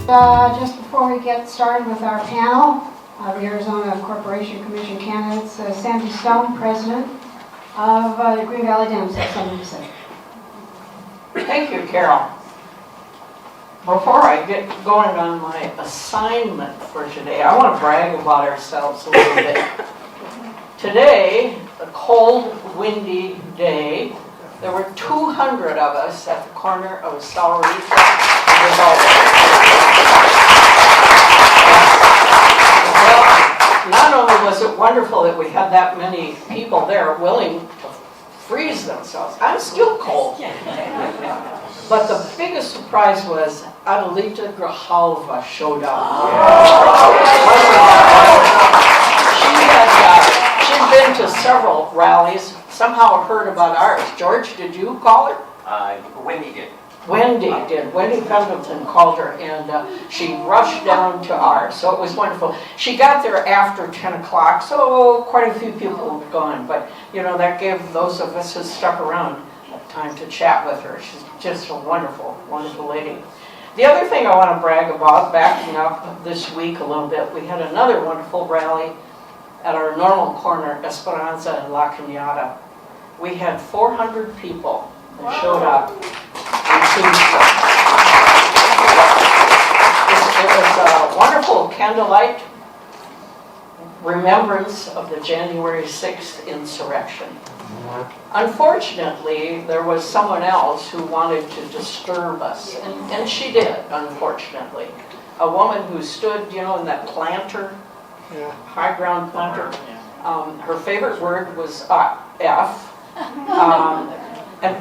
Just before we get started with our panel, the Arizona Corporation Commission candidates, Sandy Stone, President of the Green Valley Dams, has something to say. Thank you, Carol. Before I get going on my assignment for today, I want to brag about ourselves a little bit. Today, a cold, windy day, there were 200 of us at the corner of Saurita and Well, not only was it wonderful that we had that many people there willing to freeze themselves, I'm still cold. But the biggest surprise was Adelita Grijalva showed up. She'd been to several rallies, somehow heard about ours. George, did you call her? Wendy did. Wendy did. Wendy Pendleton called her, and she rushed down to ours, so it was wonderful. She got there after 10 o'clock, so quite a few people had gone, but you know, that gave those of us who stuck around time to chat with her. She's just a wonderful, wonderful lady. The other thing I want to brag about, backing up this week a little bit, we had another wonderful rally at our normal corner, Esperanza and La Cañada. We had 400 people that showed up on Tuesday. It was a wonderful candlelight remembrance of the January 6th insurrection. Unfortunately, there was someone else who wanted to disturb us, and she did, unfortunately. A woman who stood, you know, in that planter, high ground planter. Her favorite word was F, and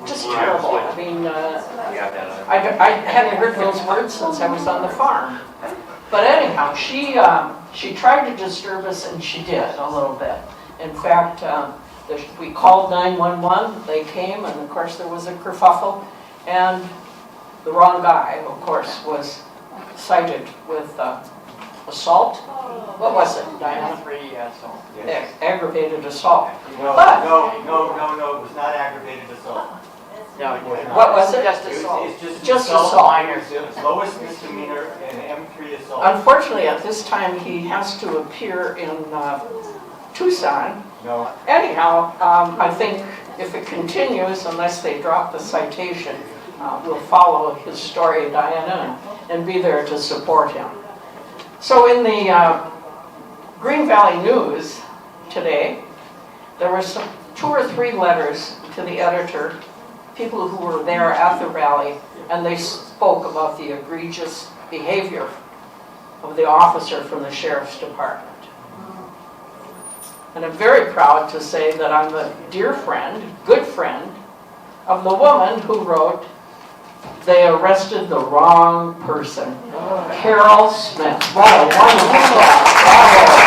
just terrible. I mean, I hadn't heard those words since I was on the farm. But anyhow, she tried to disturb us, and she did a little bit. In fact, we called 911, they came, and of course there was a kerfuffle, and the wrong guy, of course, was cited with assault. What was it, Diana? Assault. Yes. Aggravated assault. No, it was not aggravated assault. No, what was it? Just assault. It's just assault. assault. Minor. It's lowest misdemeanor and M3 assault. Unfortunately, at this time, he has to appear in Tucson. No. Anyhow, I think if it continues, unless they drop the citation, we'll follow his story, Diana, and be there to support him. So in the Green Valley News today, there were 2 or 3 letters to the editor, people who were there at the rally, and they spoke about the egregious behavior of the officer from the Sheriff's Department. And I'm very proud to say that I'm a dear friend, good friend, of the woman who wrote, "They arrested the wrong person." Carol Smith. What a wonderful bravo.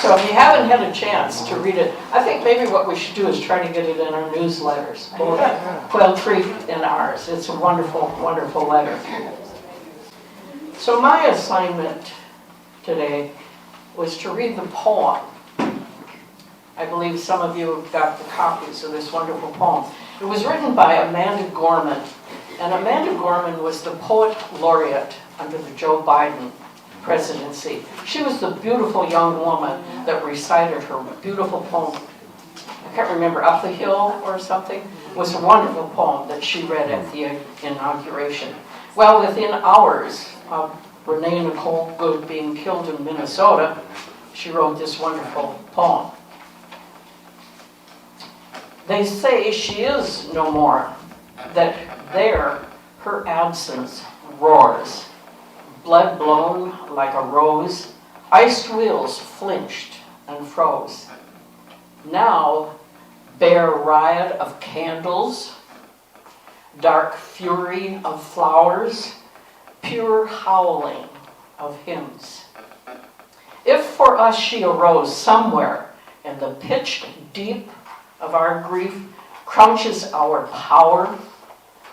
So if you haven't had a chance to read it, I think maybe what we should do is try to get it in our newsletters, both Quail Creek and ours. It's a wonderful, wonderful letter. So my assignment today was to read the poem. I believe some of you have got the copies of this wonderful poem. It was written by Amanda Gorman, and Amanda Gorman was the poet laureate under the Joe Biden presidency. She was the beautiful young woman that recited her beautiful poem. I can't remember, Up the Hill or something. It was a wonderful poem that she read at the inauguration. Well, within hours of Renee Nicole Good being killed in Minnesota, she wrote this wonderful poem. They say she is no more, that there her absence roars. Blood blown like a rose, iced wheels flinched and froze. Now, bare riot of candles, dark fury of flowers, pure howling of hymns. If for us she arose somewhere in the pitched deep of our grief, crouches our power,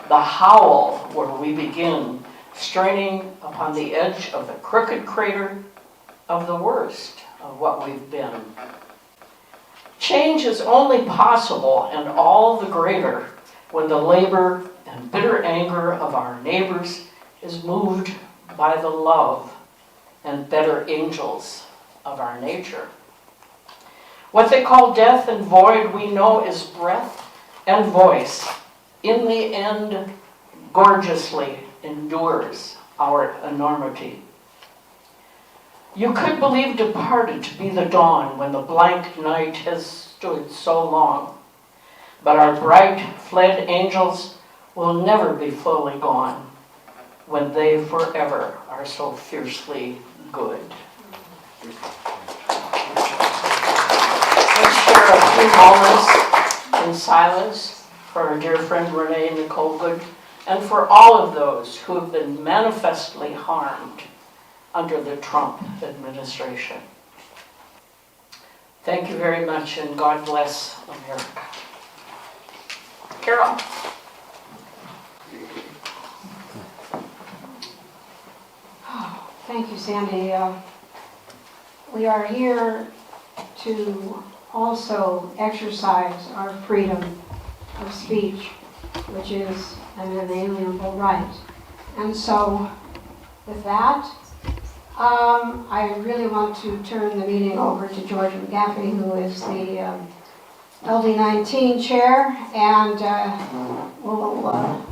the howl where we begin, straining upon the edge of the crooked crater of the worst of what we've been. Change is only possible and all the greater when the labor and bitter anger of our neighbors is moved by the love and better angels of our nature. What they call death and void we know is breath and voice. In the end, gorgeously endures our enormity. You could believe departed to be the dawn when the blank night has stood so long. But our bright fled angels will never be fully gone when they forever are so fiercely good. Let's share a few moments in silence for our dear friend Renee Nicole Good and for all of those who have been manifestly harmed under the Trump administration. Thank you very much, and God bless America. Carol. Thank you, Sandy. We are here to also exercise our freedom of speech, which is an inalienable right. And so, with that, I really want to turn the meeting over to George McGaffey, who is the LD19 chair, and we'll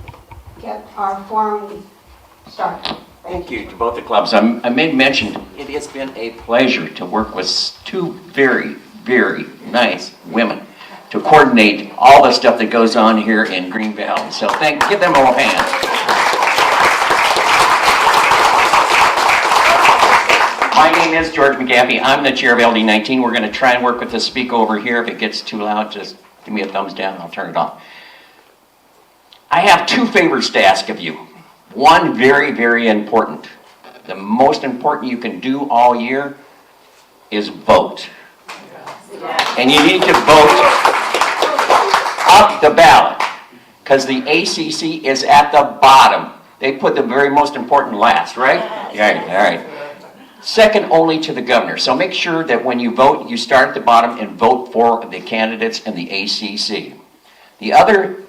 get our forum started. Thank you to both the clubs. I made mention, it has been a pleasure to work with two very, very nice women to coordinate all the stuff that goes on here in Green Valley. So give them a hand. My name is George McGaffey. I'm the chair of LD19. We're going to try and work with the speaker over here. If it gets too loud, just give me a thumbs down. I'll turn it off. I have two favors to ask of you. One, very, very important. The most important you can do all year is vote. And you need to vote up the ballot, because the ACC is at the bottom. They put the very most important last, right? Yeah, all right. Second only to the governor. So make sure that when you vote, you start at the bottom and vote for the candidates in the ACC. The other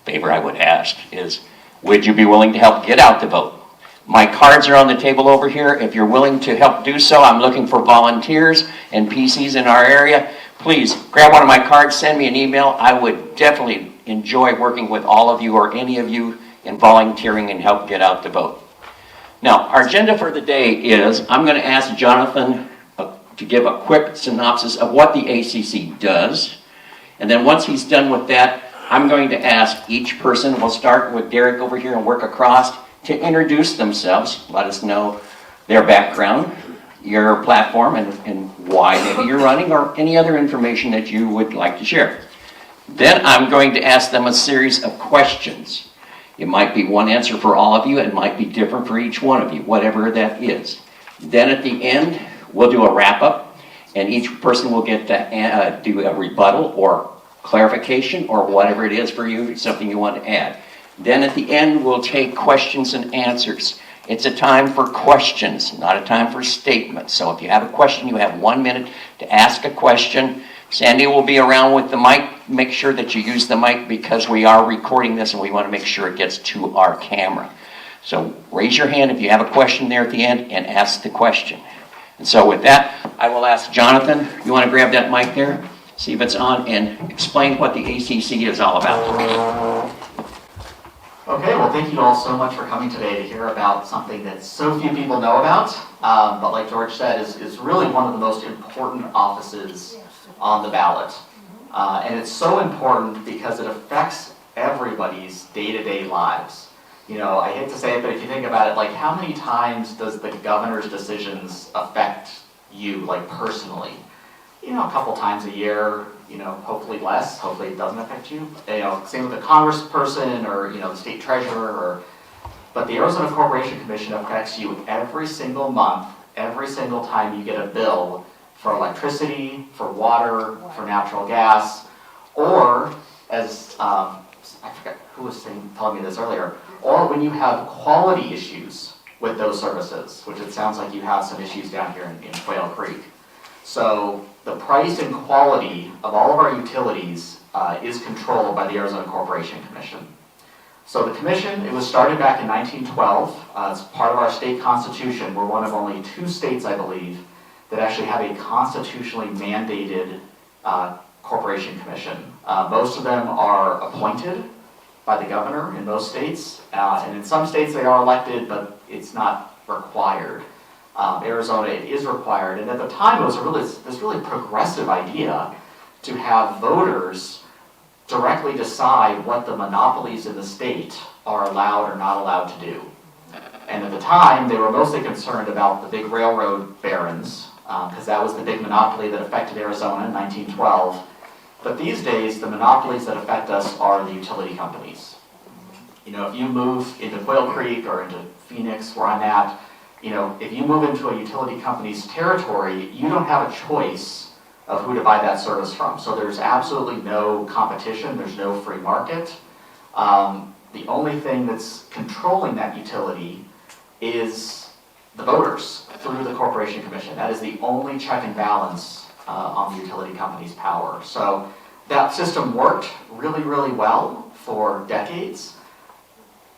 favor I would ask is, would you be willing to help get out the vote? My cards are on the table over here. If you're willing to help do so, I'm looking for volunteers and PCs in our area. Please grab one of my cards, send me an email. I would definitely enjoy working with all of you or any of you in volunteering and help get out the vote. Now, our agenda for the day is, I'm going to ask Jonathan to give a quick synopsis of what the ACC does. And then once he's done with that, I'm going to ask each person, we'll start with Derek over here and work across, to introduce themselves, let us know their background, your platform, and why maybe you're running, or any other information that you would like to share. Then I'm going to ask them a series of questions. It might be one answer for all of you, it might be different for each one of you, whatever that is. Then at the end, we'll do a wrap-up, and each person will get to do a rebuttal or clarification or whatever it is for you, something you want to add. Then at the end, we'll take questions and answers. It's a time for questions, not a time for statements. So if you have a question, you have 1 minute to ask a question. Sandy will be around with the mic. Make sure that you use the mic because we are recording this and we want to make sure it gets to our camera. So raise your hand if you have a question there at the end and ask the question. And so with that, I will ask Jonathan, you want to grab that mic there, see if it's on, and explain what the ACC is all about. Okay, well thank you all so much for coming today to hear about something that so few people know about, but like George said, is really one of the most important offices on the ballot. And it's so important because it affects everybody's day-to-day lives. You know, I hate to say it, but if you think about it, like how many times does the governor's decisions affect you, like personally? You know, a couple times a year, you know, hopefully less, hopefully it doesn't affect you. You know, same with the congressperson or, you know, the state treasurer, but the Arizona Corporation Commission affects you every single month, every single time you get a bill for electricity, for water, for natural gas, or as, I forget who was telling me this earlier, or when you have quality issues with those services, which it sounds like you have some issues down here in Quail Creek. So the price and quality of all of our utilities is controlled by the Arizona Corporation Commission. So the commission, it was started back in 1912. It's part of our state constitution. We're one of only 2 states, I believe, that actually have a constitutionally mandated corporation commission. Most of them are appointed by the governor in most states, and in some states they are elected, but it's not required. Arizona, it is required, and at the time it was this really progressive idea to have voters directly decide what the monopolies in the state are allowed or not allowed to do. And at the time, they were mostly concerned about the big railroad barons, because that was the big monopoly that affected Arizona in 1912. But these days, the monopolies that affect us are the utility companies. You know, if you move into Quail Creek or into Phoenix, where I'm at, you know, if you move into a utility company's territory, you don't have a choice of who to buy that service from. So there's absolutely no competition, there's no free market. The only thing that's controlling that utility is the voters through the Corporation Commission. That is the only check and balance on the utility company's power. So that system worked really, really well for decades.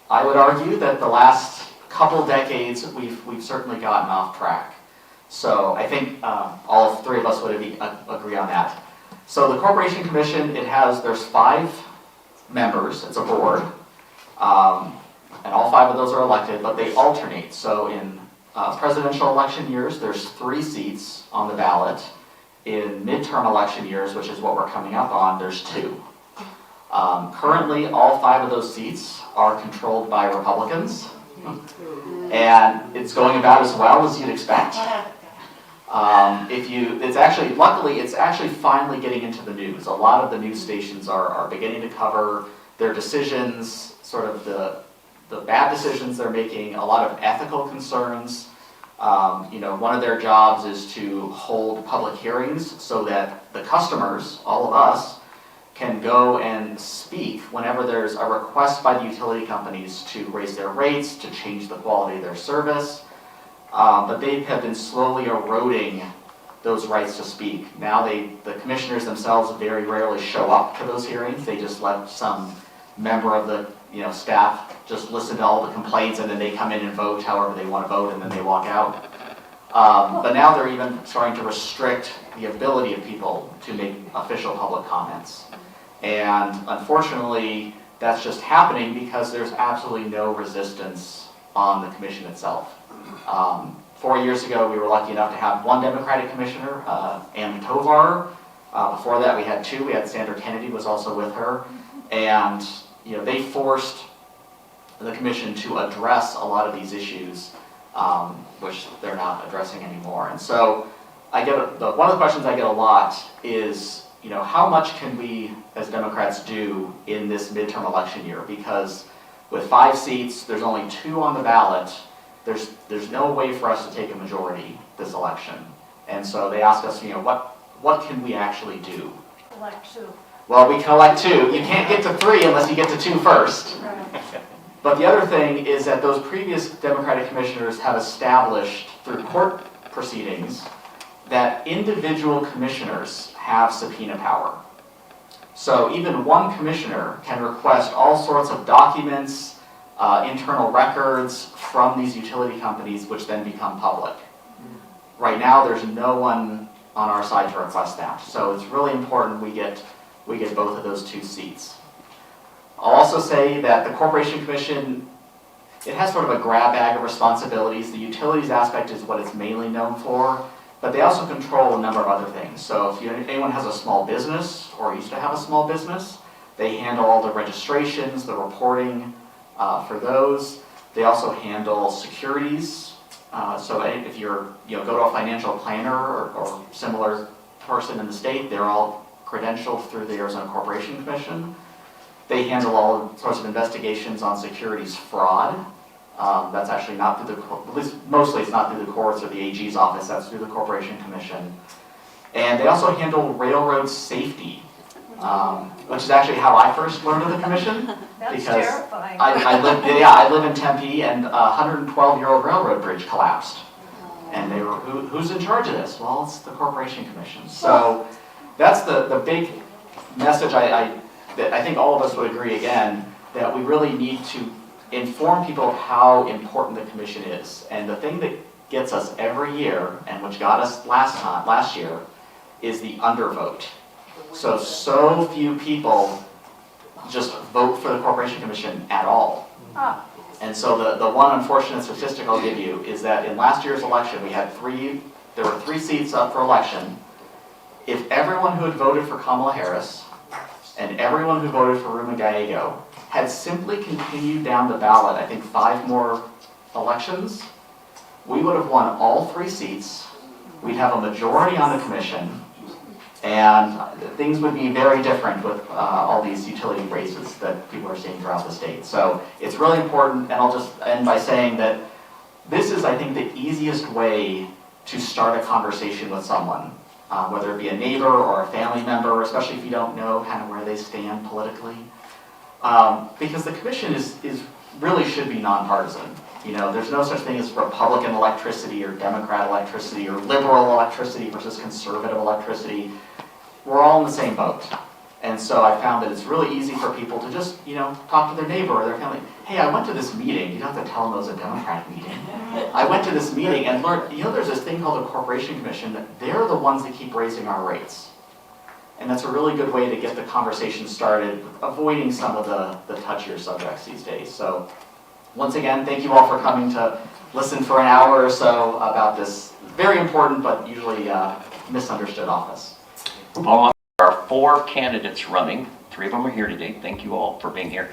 I would argue that the last couple decades we've certainly gotten off track. So I think all 3 of us would agree on that. So the Corporation Commission, there's 5 members, it's a board, and all 5 of those are elected, but they alternate. So in presidential election years, there's 3 seats on the ballot. In midterm election years, which is what we're coming up on, there's 2. Currently, all 5 of those seats are controlled by Republicans, and it's going about as well as you'd expect. Luckily, it's actually finally getting into the news. A lot of the news stations are beginning to cover their decisions, sort of the bad decisions they're making, a lot of ethical concerns. One of their jobs is to hold public hearings so that the customers, all of us, can go and speak whenever there's a request by the utility companies to raise their rates, to change the quality of their service. But they have been slowly eroding those rights to speak. Now the commissioners themselves very rarely show up to those hearings. They just let some member of the staff just listen to all the complaints, and then they come in and vote however they want to vote, and then they walk out. But now they're even starting to restrict the ability of people to make official public comments. And unfortunately, that's just happening because there's absolutely no resistance on the commission itself. 4 years ago, we were lucky enough to have 1 Democratic commissioner, Ann Tovar. Before that, we had 2. We had Sandra Kennedy was also with her. And they forced the commission to address a lot of these issues, which they're not addressing anymore. And so one of the questions I get a lot is, how much can we as Democrats do in this midterm election year? Because with 5 seats, there's only 2 on the ballot. There's no way for us to take a majority this election. And so they ask us, what can we actually do? Elect 2. Well, we can elect 2. You can't get to 3 unless you get to 2 first. But the other thing is that those previous Democratic commissioners have established through court proceedings that individual commissioners have subpoena power. So even 1 commissioner can request all sorts of documents, internal records from these utility companies, which then become public. Right now, there's no one on our side to request that. So it's really important we get both of those 2 seats. I'll also say that the Corporation Commission, it has sort of a grab bag of responsibilities. The utilities aspect is what it's mainly known for, but they also control a number of other things. So if anyone has a small business or used to have a small business, they handle all the registrations, the reporting for those. They also handle securities. So if you're go to a financial planner or similar person in the state, they're all credentialed through the Arizona Corporation Commission. They handle all sorts of investigations on securities fraud. That's actually not through at least mostly it's not through the courts or the AG's office, that's through the Corporation Commission. And they also handle railroad safety, which is actually how I first learned of the commission. That's because terrifying. I live in Tempe, and a 112-year-old railroad bridge collapsed. And they were, who's in charge of this? Well, it's the Corporation Commission. So that's the big message that I think all of us would agree again, that we really need to inform people of how important the commission is. And the thing that gets us every year, and which got us last year, is the undervote. So few people just vote for the Corporation Commission at all. And so the one unfortunate statistic I'll give you is that in last year's election, there were 3 seats up for election. If everyone who had voted for Kamala Harris and everyone who voted for Ruben Gallego had simply continued down the ballot, I think 5 more elections, we would have won all 3 seats. We'd have a majority on the commission, and things would be very different with all these utility races that people are seeing throughout the state. So it's really important, and I'll just end by saying that this is, I think, the easiest way to start a conversation with someone, whether it be a neighbor or a family member, especially if you don't know kind of where they stand politically. Because the commission is really should be nonpartisan. You know, there's no such thing as Republican electricity or Democrat electricity or liberal electricity versus conservative electricity. We're all in the same boat. And so I found that it's really easy for people to just, talk to their neighbor or their family. Hey, I went to this meeting. You don't have to tell them it was a Democratic meeting. I went to this meeting and learned, there's this thing called the Corporation Commission. They're the ones that keep raising our rates. And that's a really good way to get the conversation started, avoiding some of the touchier subjects these days. So once again, thank you all for coming to listen for an hour or so about this very important but usually misunderstood office. There are 4 candidates running. 3 of them are here today. Thank you all for being here.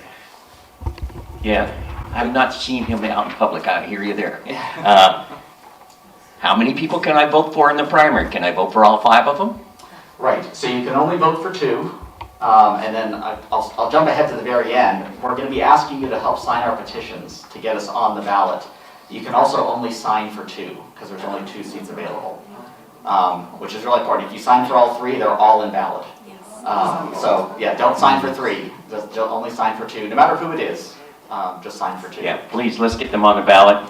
Yeah, I've not seen him out in public. I hear you there. How many people can I vote for in the primary? Can I vote for all 5 of them? Right, so you can only vote for 2, and then I'll jump ahead to the very end. We're going to be asking you to help sign our petitions to get us on the ballot. You can also only sign for 2, because there's only 2 seats available, which is really important. If you sign for all 3, they're all invalid. So yeah, don't sign for 3, just only sign for 2, no matter who it is, just sign for 2. Yeah, please, let's get them on the ballot.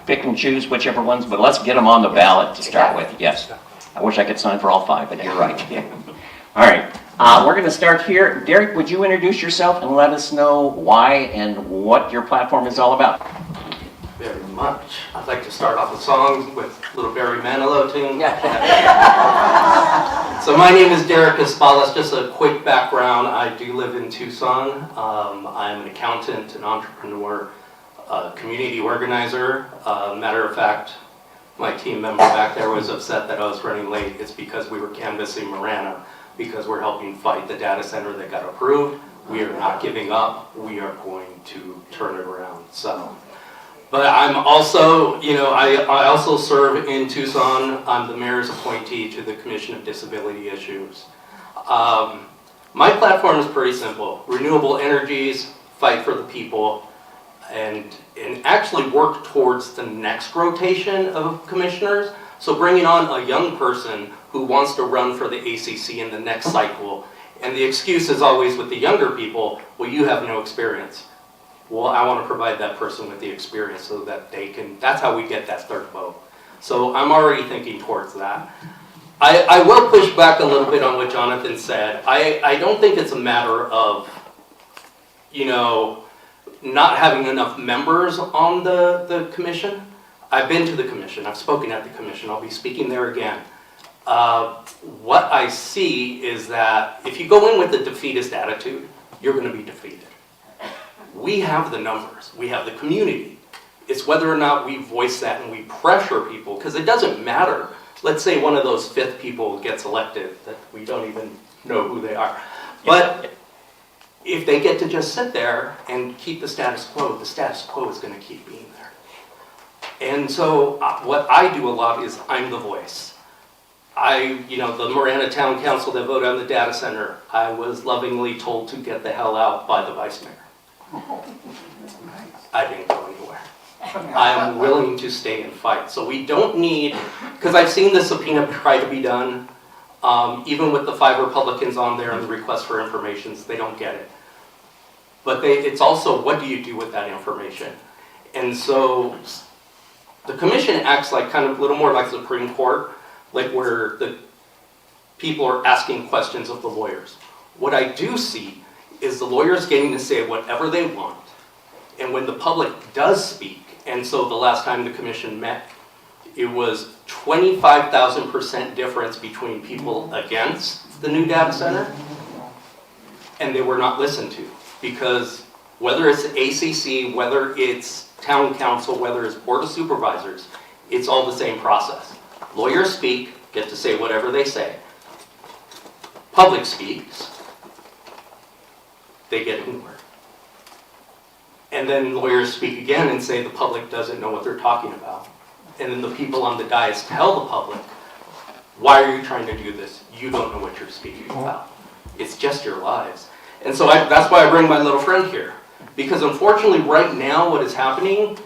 Pick and choose whichever ones, but let's get them on the ballot to start with, yes. I wish I could sign for all 5, but you're right. All right, we're going to start here. Derek, would you introduce yourself and let us know why and what your platform is all about? Very much. I'd like to start off a song with little Barry Manilow tune. So my name is Derek Espalas. Just a quick background. I do live in Tucson. I'm an accountant, an entrepreneur, a community organizer. Matter of fact, my team member back there was upset that I was running late. It's because we were canvassing Marana, because we're helping fight the data center that got approved. We are not giving up. We are going to turn it around. So, but I'm also, I also serve in Tucson. I'm the mayor's appointee to the Commission of Disability Issues. My platform is pretty simple: renewable energies, fight for the people, and actually work towards the next rotation of commissioners. So bringing on a young person who wants to run for the ACC in the next cycle, and the excuse is always with the younger people, well, you have no experience. Well, I want to provide that person with the experience so that they can, that's how we get that third vote. So I'm already thinking towards that. I will push back a little bit on what Jonathan said. I don't think it's a matter of, not having enough members on the commission. I've been to the commission. I've spoken at the commission. I'll be speaking there again. What I see is that if you go in with a defeatist attitude, you're going to be defeated. We have the numbers. We have the community. It's whether or not we voice that and we pressure people, because it doesn't matter. Let's say one of those 5th people gets elected that we don't even know who they are. But if they get to just sit there and keep the status quo is going to keep being there. And so what I do a lot is I'm the voice. The Marana Town Council that voted on the data center, I was lovingly told to get the hell out by the vice mayor. I didn't go anywhere. I am willing to stay and fight. So we don't need, because I've seen the subpoena try to be done, even with the 5 Republicans on there and the request for information, they don't get it. But it's also, what do you do with that information? And so The commission acts like kind of a little more like Supreme Court, like where the people are asking questions of the lawyers. What I do see is the lawyers getting to say whatever they want. And when the public does speak, and so the last time the commission met, it was 25,000% difference between people against the new data center, and they were not listened to. Because whether it's ACC, whether it's town council, whether it's board of supervisors, it's all the same process. Lawyers speak, get to say whatever they say. Public speaks, they get ignored. And then lawyers speak again and say the public doesn't know what they're talking about. And then the people on the dais tell the public, why are you trying to do this? You don't know what you're speaking about. It's just your lives. And so that's why I bring my little friend here. Because unfortunately right now what is happening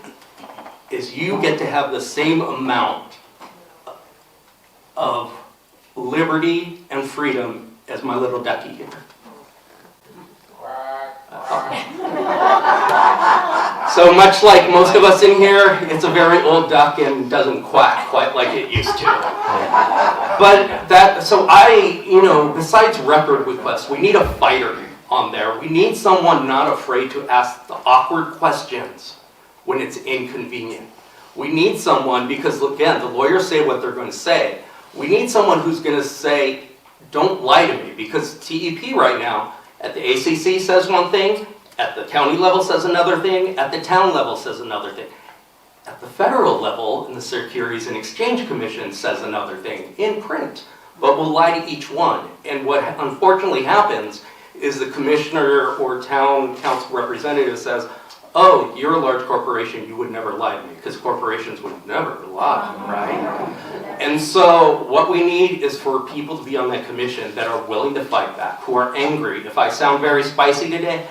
is you get to have the same amount of liberty and freedom as my little ducky here. So much like most of us in here, it's a very old duck and doesn't quack quite like it used to. But besides record requests, we need a fighter on there. We need someone not afraid to ask the awkward questions when it's inconvenient. We need someone, because again, the lawyers say what they're going to say. We need someone who's going to say, don't lie to me, because TEP right now, at the ACC says one thing, at the county level says another thing, at the town level says another thing. At the federal level, in the Securities and Exchange Commission says another thing, in print, but will lie to each one. And what unfortunately happens is the commissioner or town council representative says, oh, you're a large corporation, you would never lie to me, because corporations would never lie, right? And so what we need is for people to be on that commission that are willing to fight back, who are angry. If I sound very spicy today,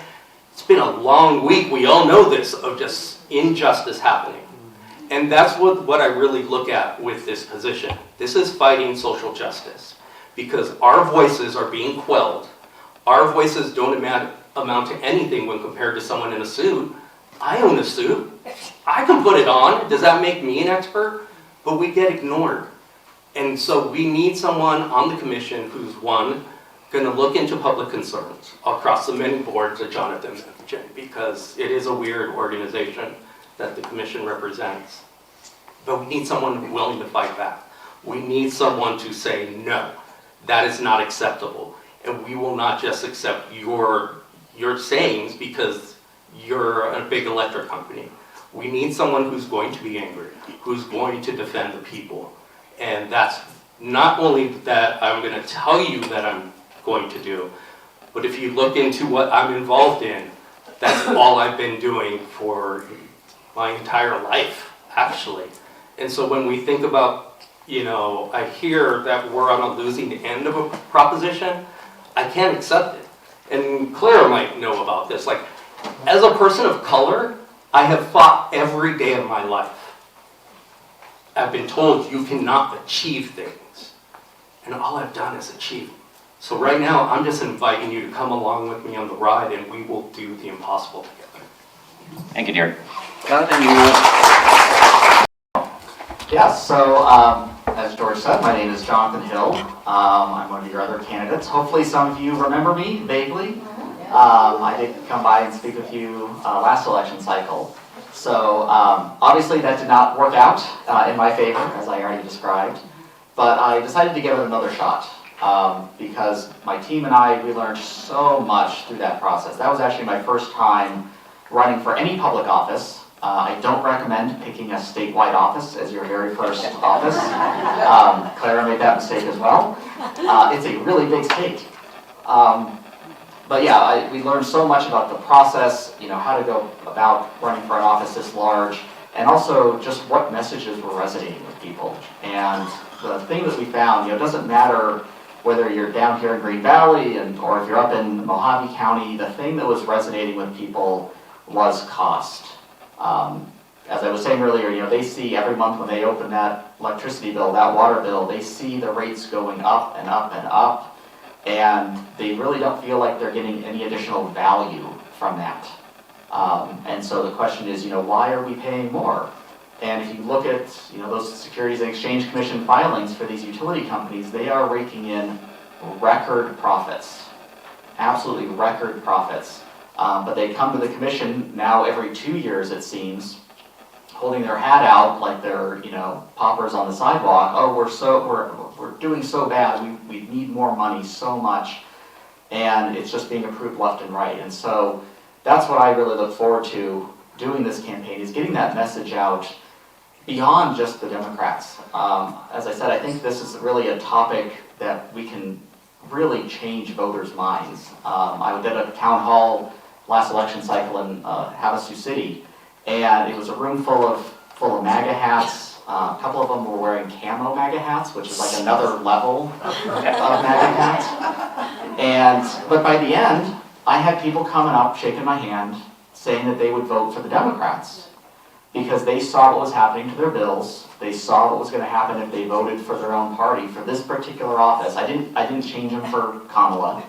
it's been a long week, we all know this, of just injustice happening. And that's what I really look at with this position. This is fighting social justice, because our voices are being quelled. Our voices don't amount to anything when compared to someone in a suit. I own a suit. I can put it on. Does that make me an expert? But we get ignored. And so we need someone on the commission who's, one, going to look into public concerns across the many boards that Jonathan mentioned, because it is a weird organization that the commission represents. But we need someone willing to fight back. We need someone to say, no, that is not acceptable. And we will not just accept your sayings because you're a big electric company. We need someone who's going to be angry, who's going to defend the people. And that's not only that I'm going to tell you that I'm going to do, but if you look into what I'm involved in, that's all I've been doing for my entire life, actually. And so when we think about, I hear that we're on a losing end of a proposition, I can't accept it. And Claire might know about this. Like, as a person of color, I have fought every day of my life. I've been told you cannot achieve things. And all I've done is achieve. So right now, I'm just inviting you to come along with me on the ride, and we will do the impossible together. Thank you, Derek. Jonathan, Yes, so as George said, my name is Jonathan Hill. I'm one of your other candidates. Hopefully some of you remember me vaguely. I did come by and speak with you last election cycle. So obviously that did not work out in my favor, as I already described. But I decided to give it another shot because my team and I, we learned so much through that process. That was actually my first time running for any public office. I don't recommend picking a statewide office as your very first office. Clara made that mistake as well. It's a really big state. But yeah, we learned so much about the process, how to go about running for an office this large, and also just what messages were resonating with people. And the thing that we found, it doesn't matter whether you're down here in Green Valley or if you're up in Mojave County, the thing that was resonating with people was cost. As I was saying earlier, they see every month when they open that electricity bill, that water bill, they see the rates going up and up and up, and they really don't feel like they're getting any additional value from that. And so the question is, why are we paying more? And if you look at those Securities and Exchange Commission filings for these utility companies, they are raking in record profits, absolutely record profits. But they come to the commission now every 2 years, it seems, holding their hat out like they're paupers on the sidewalk. Oh, we're doing so bad. We need more money so much, and it's just being approved left and right. And so that's what I really look forward to doing this campaign, is getting that message out beyond just the Democrats. As I said, I think this is really a topic that we can really change voters' minds. I did a town hall last election cycle in Havasu City, and it was a room full of MAGA hats. A couple of them were wearing camo MAGA hats, which is like another level of MAGA hats. But by the end, I had people coming up, shaking my hand, saying that they would vote for the Democrats because they saw what was happening to their bills. They saw what was going to happen if they voted for their own party for this particular office. I didn't change them for Kamala.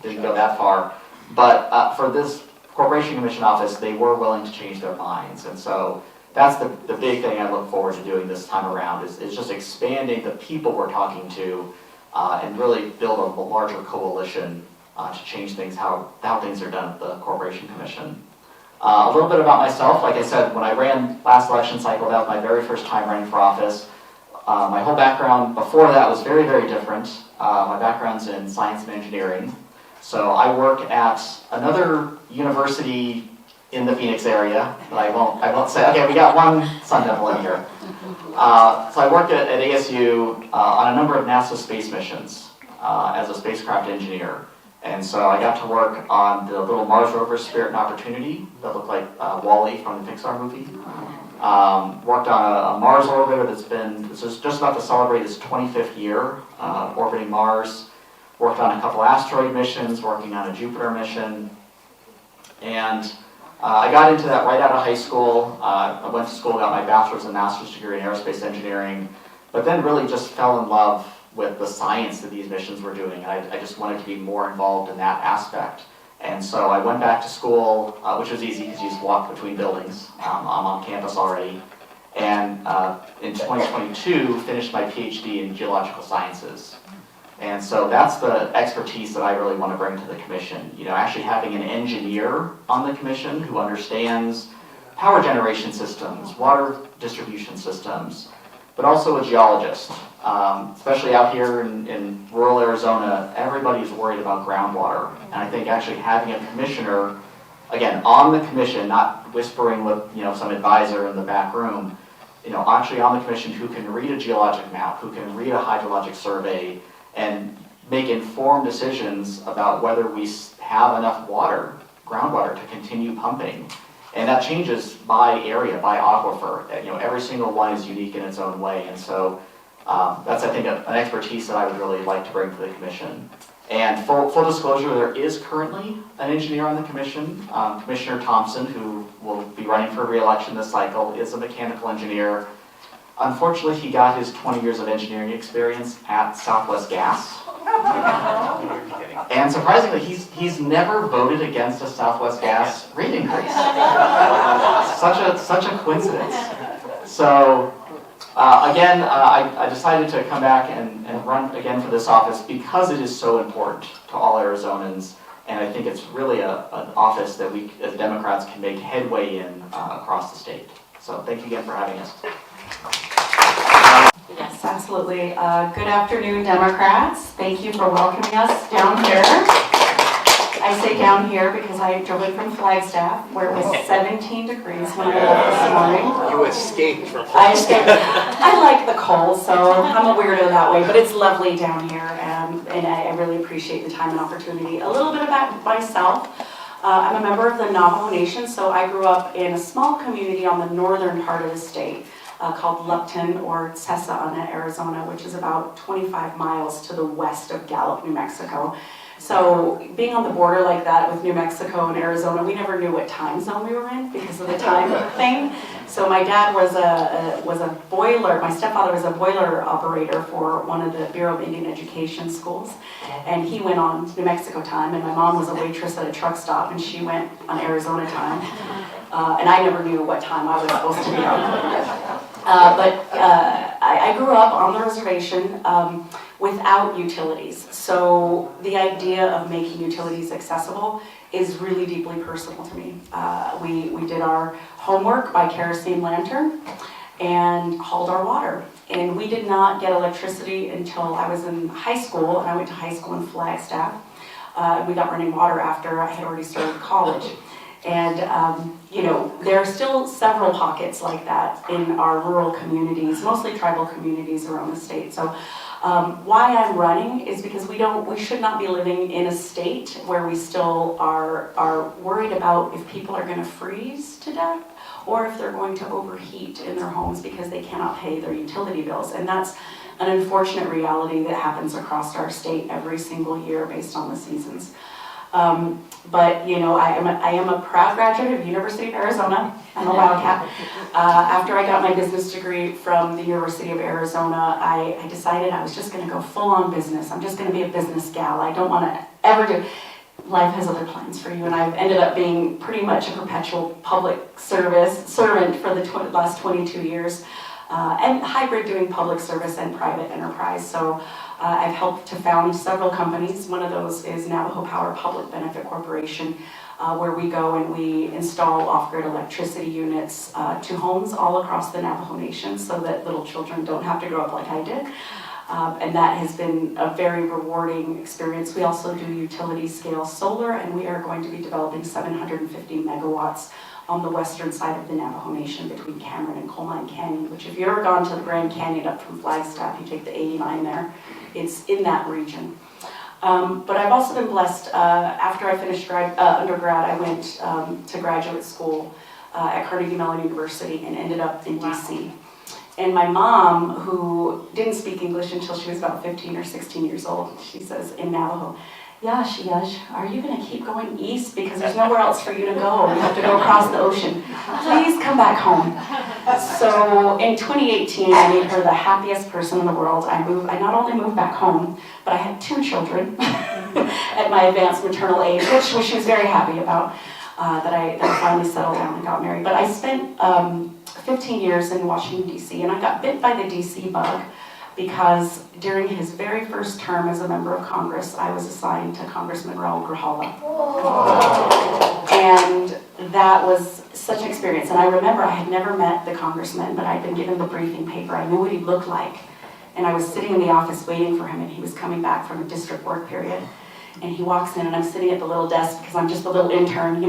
Didn't go that far. But for this Corporation Commission office, they were willing to change their minds. And so that's the big thing I look forward to doing this time around is just expanding the people we're talking to and really build a larger coalition to change things, how things are done at the Corporation Commission. A little bit about myself. Like I said, when I ran last election cycle, that was my very first time running for office. My whole background before that was very, very different. My background's in science and engineering. So I work at another university in the Phoenix area, but I won't say. Okay, we got one Sun Devil in here. So I worked at ASU on a number of NASA space missions as a spacecraft engineer. And so I got to work on the little Mars rover Spirit and Opportunity that looked like Wall-E from the Pixar movie. Worked on a Mars orbiter this is just about to celebrate its 25th year orbiting Mars. Worked on a couple asteroid missions, working on a Jupiter mission. And I got into that right out of high school. I went to school, got my bachelor's and master's degree in aerospace engineering, but then really just fell in love with the science that these missions were doing. I just wanted to be more involved in that aspect. And so I went back to school, which was easy because you just walk between buildings. I'm on campus already. And in 2022, finished my PhD in geological sciences. And so that's the expertise that I really want to bring to the commission. Actually having an engineer on the commission who understands power generation systems, water distribution systems, but also a geologist. Especially out here in rural Arizona, everybody's worried about groundwater. And I think actually having a commissioner, again, on the commission, not whispering with some advisor in the back room, actually on the commission who can read a geologic map, who can read a hydrologic survey, and make informed decisions about whether we have enough water, groundwater, to continue pumping. And that changes by area, by aquifer. Every single one is unique in its own way. And so that's, I think, an expertise that I would really like to bring to the commission. And full disclosure, there is currently an engineer on the commission. Commissioner Thompson, who will be running for re-election this cycle, is a mechanical engineer. Unfortunately, he got his 20 years of engineering experience at Southwest Gas. And surprisingly, he's never voted against a Southwest Gas rate increase. Such a coincidence. So again, I decided to come back and run again for this office because it is so important to all Arizonans. And I think it's really an office that we, as Democrats, can make headway in across the state. So thank you again for having us. Yes, absolutely. Good afternoon, Democrats. Thank you for welcoming us down here. I say down here because I drove in from Flagstaff, where it was 17 degrees when I left this morning. You escaped from I escaped. I like the cold, so I'm a weirdo that way, but it's lovely down here, and I really appreciate the time and opportunity. A little bit about myself. I'm a member of the Navajo Nation, so I grew up in a small community on the northern part of the state. called Lupton or Cesana, Arizona, which is about 25 miles to the west of Gallup, New Mexico. So being on the border like that with New Mexico and Arizona, we never knew what time zone we were in because of the time thing. So my dad was a boiler, my stepfather was a boiler operator for one of the Bureau of Indian Education schools. And he went on New Mexico time, and my mom was a waitress at a truck stop, and she went on Arizona time. And I never knew what time I was supposed to be on. I grew up on the reservation without utilities. So the idea of making utilities accessible is really deeply personal to me. We did our homework by kerosene lantern and hauled our water. And we did not get electricity until I was in high school, and I went to high school in Flagstaff. We got running water after I had already started college. And, there are still several pockets like that in our rural communities, mostly tribal communities around the state. So why I'm running is because we should not be living in a state where we still are worried about if people are going to freeze to death or if they're going to overheat in their homes because they cannot pay their utility bills. And that's an unfortunate reality that happens across our state every single year based on the seasons. I am a proud graduate of University of Arizona. I'm a Wildcat. After I got my business degree from the University of Arizona, I decided I was just going to go full on business. I'm just going to be a business gal. I don't want to ever do. Life has other plans for you, and I've ended up being pretty much a perpetual public servant for the last 22 years, and hybrid doing public service and private enterprise. So I've helped to found several companies. One of those is Navajo Power Public Benefit Corporation, where we go and we install off-grid electricity units to homes all across the Navajo Nation so that little children don't have to grow up like I did. And that has been a very rewarding experience. We also do utility scale solar, and we are going to be developing 750 megawatts on the western side of the Navajo Nation between Cameron and Coal Mine Canyon, which if you've ever gone to the Grand Canyon up from Flagstaff, you take the 89 there, it's in that region. But I've also been blessed, after I finished undergrad, I went to graduate school at Carnegie Mellon University and ended up in DC. And my mom, who didn't speak English until she was about 15 or 16 years old, she says in Navajo, "Yash, are you going to keep going east? Because there's nowhere else for you to go. You have to go across the ocean. Please come back home." So in 2018, I made her the happiest person in the world. I not only moved back home, but I had 2 children at my advanced maternal age, which she was very happy about, that I finally settled down and got married. But I spent 15 years in Washington, D.C., and I got bit by the D.C. bug because during his very first term as a member of Congress, I was assigned to Congressman Raul Grijalva. And that was such an experience. And I remember I had never met the congressman, but I'd been given the briefing paper. I knew what he looked like. And I was sitting in the office waiting for him, and he was coming back from a district work period. And he walks in, and I'm sitting at the little desk because I'm just a little intern,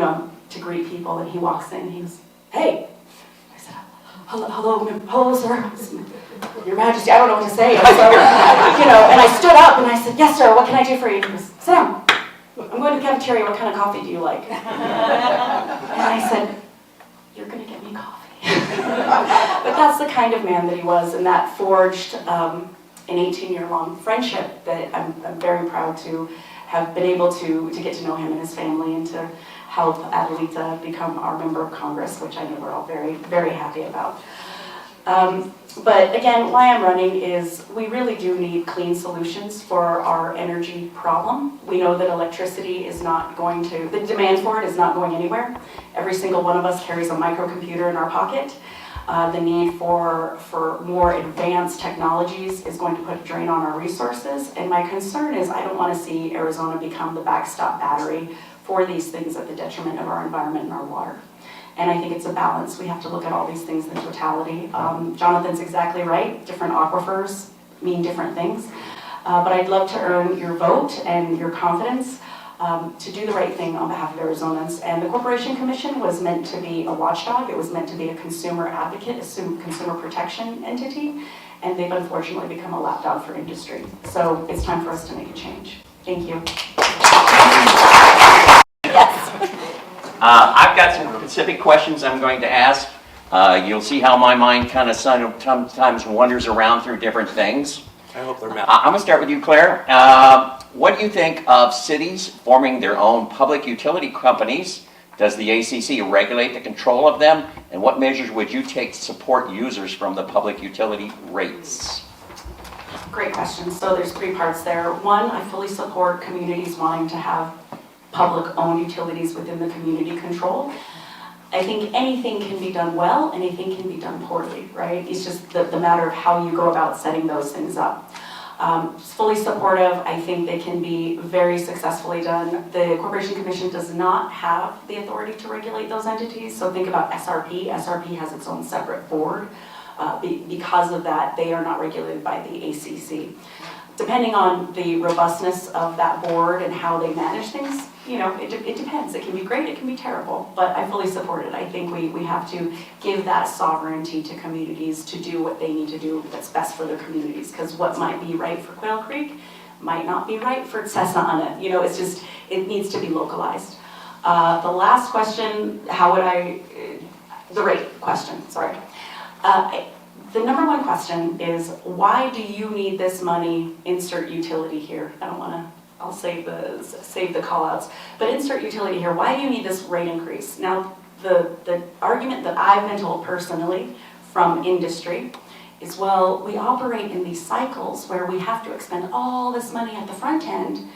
to greet people. And he walks in, and he goes, "Hey." I said, hello, sir. Your Majesty, I don't know what to say. So, and I stood up and I said, "Yes, sir, what can I do for you?" He goes, "Sit down. I'm going to the cafeteria. What kind of coffee do you like?" And I said, "You're going to get me coffee." But that's the kind of man that he was, and that forged an 18-year-long friendship that I'm very proud to have been able to get to know him and his family and to help Adelita become our member of Congress, which I know we're all very, very happy about. But again, why I'm running is we really do need clean solutions for our energy problem. We know that electricity is not the demand for it is not going anywhere. Every single one of us carries a microcomputer in our pocket. The need for more advanced technologies is going to put a drain on our resources. And my concern is I don't want to see Arizona become the backstop battery for these things at the detriment of our environment and our water. And I think it's a balance. We have to look at all these things in totality. Jonathan's exactly right. Different aquifers mean different things. But I'd love to earn your vote and your confidence to do the right thing on behalf of Arizonans. And the Corporation Commission was meant to be a watchdog. It was meant to be a consumer advocate, a consumer protection entity. And they've unfortunately become a lapdog for industry. So it's time for us to make a change. Thank you. I've got some specific questions I'm going to ask You'll see how my mind kind of sometimes wanders around through different things. I hope they're math. I'm going to start with you, Claire. What do you think of cities forming their own public utility companies? Does the ACC regulate the control of them? And what measures would you take to support users from the public utility rates? Great question. So there's 3 parts there. One, I fully support communities wanting to have public-owned utilities within the community control. I think anything can be done well, anything can be done poorly, right? It's just the matter of how you go about setting those things up. Fully supportive, I think they can be very successfully done. The Corporation Commission does not have the authority to regulate those entities, so think about SRP. SRP has its own separate board. Because of that, they are not regulated by the ACC. Depending on the robustness of that board and how they manage things, it depends. It can be great, it can be terrible, but I fully support it. I think we have to give that sovereignty to communities to do what they need to do that's best for their communities, because what might be right for Quail Creek might not be right for Cessna. It needs to be localized. The last question, the rate question, sorry. The number one question is, why do you need this money? Insert utility here. I'll save the call outs, but insert utility here. Why do you need this rate increase? Now, the argument that I've been told personally from industry is, well, we operate in these cycles where we have to expend all this money at the front end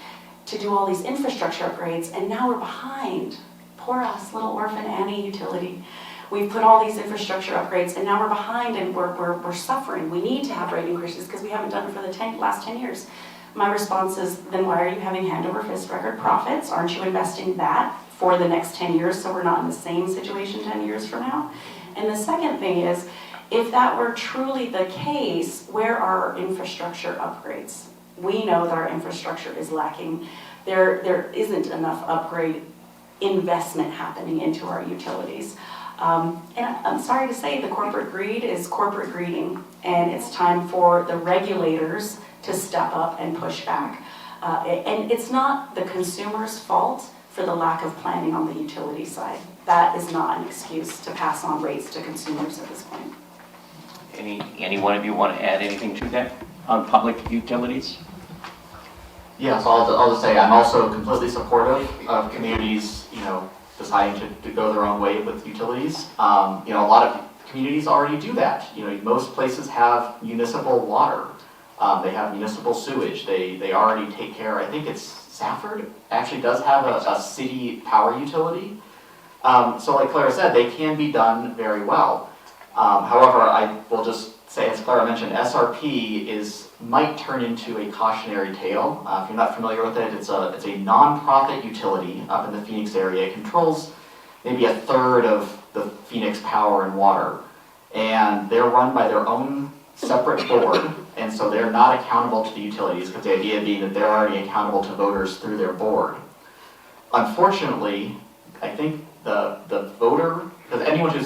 to do all these infrastructure upgrades, and now we're behind. Poor us, little orphan Annie utility. We've put all these infrastructure upgrades, and now we're behind, and we're suffering. We need to have rate increases because we haven't done it for the last 10 years. My response is, then why are you having hand over fist record profits? Aren't you investing that for the next 10 years so we're not in the same situation 10 years from now? And the second thing is, if that were truly the case, where are our infrastructure upgrades? We know that our infrastructure is lacking. There isn't enough upgrade investment happening into our utilities. And I'm sorry to say, the corporate greed is corporate greeding, and it's time for the regulators to step up and push back. And it's not the consumer's fault for the lack of planning on the utility side. That is not an excuse to pass on rates to consumers at this point. Any one of you want to add anything to that on public utilities? Yeah, so I'll just say I'm also completely supportive of communities, deciding to go their own way with utilities. A lot of communities already do that. Most places have municipal water. They have municipal sewage. They already take care. I think it's Safford actually does have a city power utility. So like Clara said, they can be done very well. However, I will just say, as Clara mentioned, SRP might turn into a cautionary tale. If you're not familiar with it, it's a non-profit utility up in the Phoenix area. It controls maybe a third of the Phoenix power and water. And they're run by their own separate board, and so they're not accountable to the utilities, because the idea being that they're already accountable to voters through their board. Unfortunately, I think the voter, because anyone who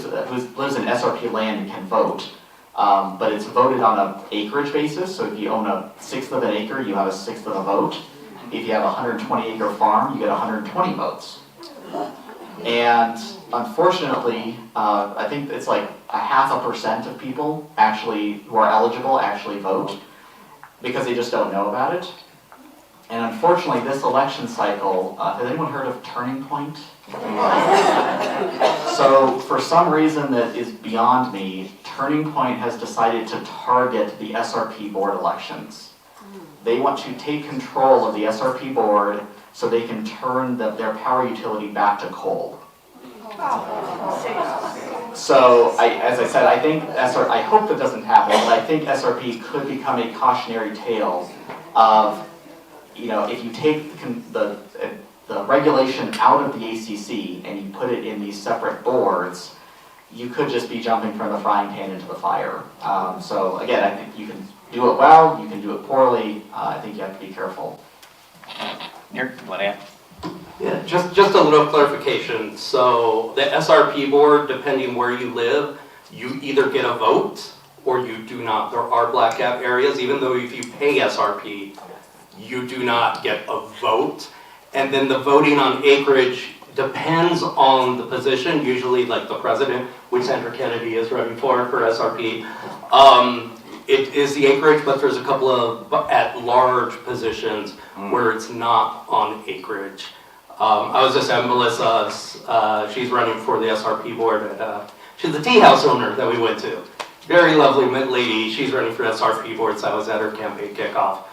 lives in SRP land can vote, but it's voted on an acreage basis. So if you own a sixth of an acre, you have a sixth of a vote. If you have a 120-acre farm, you get 120 votes. And unfortunately, I think it's like 0.5% of people who are eligible actually vote, because they just don't know about it. And unfortunately, this election cycle, has anyone heard of Turning Point? So for some reason that is beyond me, Turning Point has decided to target the SRP board elections. They want to take control of the SRP board so they can turn their power utility back to coal. So, as I said, I hope that doesn't happen, but I think SRP could become a cautionary tale of, if you take the regulation out of the ACC and you put it in these separate boards, you could just be jumping from the frying pan into the fire. So again, I think you can do it well, you can do it poorly. I think you have to be careful. Here, you want to add? Yeah, just a little clarification. So the SRP board, depending where you live, you either get a vote or you do not. There are blackout areas, even though if you pay SRP, you do not get a vote. And then the voting on acreage depends on the position, usually like the president, which Senator Kennedy is running for SRP. It is the acreage, but there's a couple of at-large positions where it's not on acreage. I was just at Melissa's, she's running for the SRP board. She's the tea house owner that we went to. Very lovely lady. She's running for SRP board, so I was at her campaign kickoff.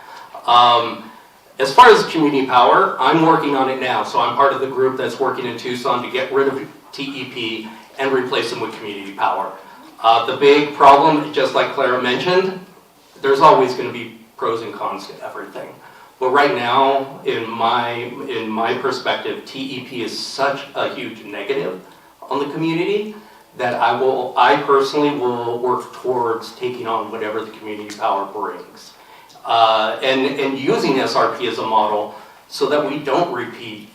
As far as community power, I'm working on it now. So I'm part of the group that's working in Tucson to get rid of TEP and replace them with community power. The big problem, just like Clara mentioned, there's always going to be pros and cons to everything. But right now, in my perspective, TEP is such a huge negative on the community that I personally will work towards taking on whatever the community power brings. And using SRP as a model so that we don't repeat.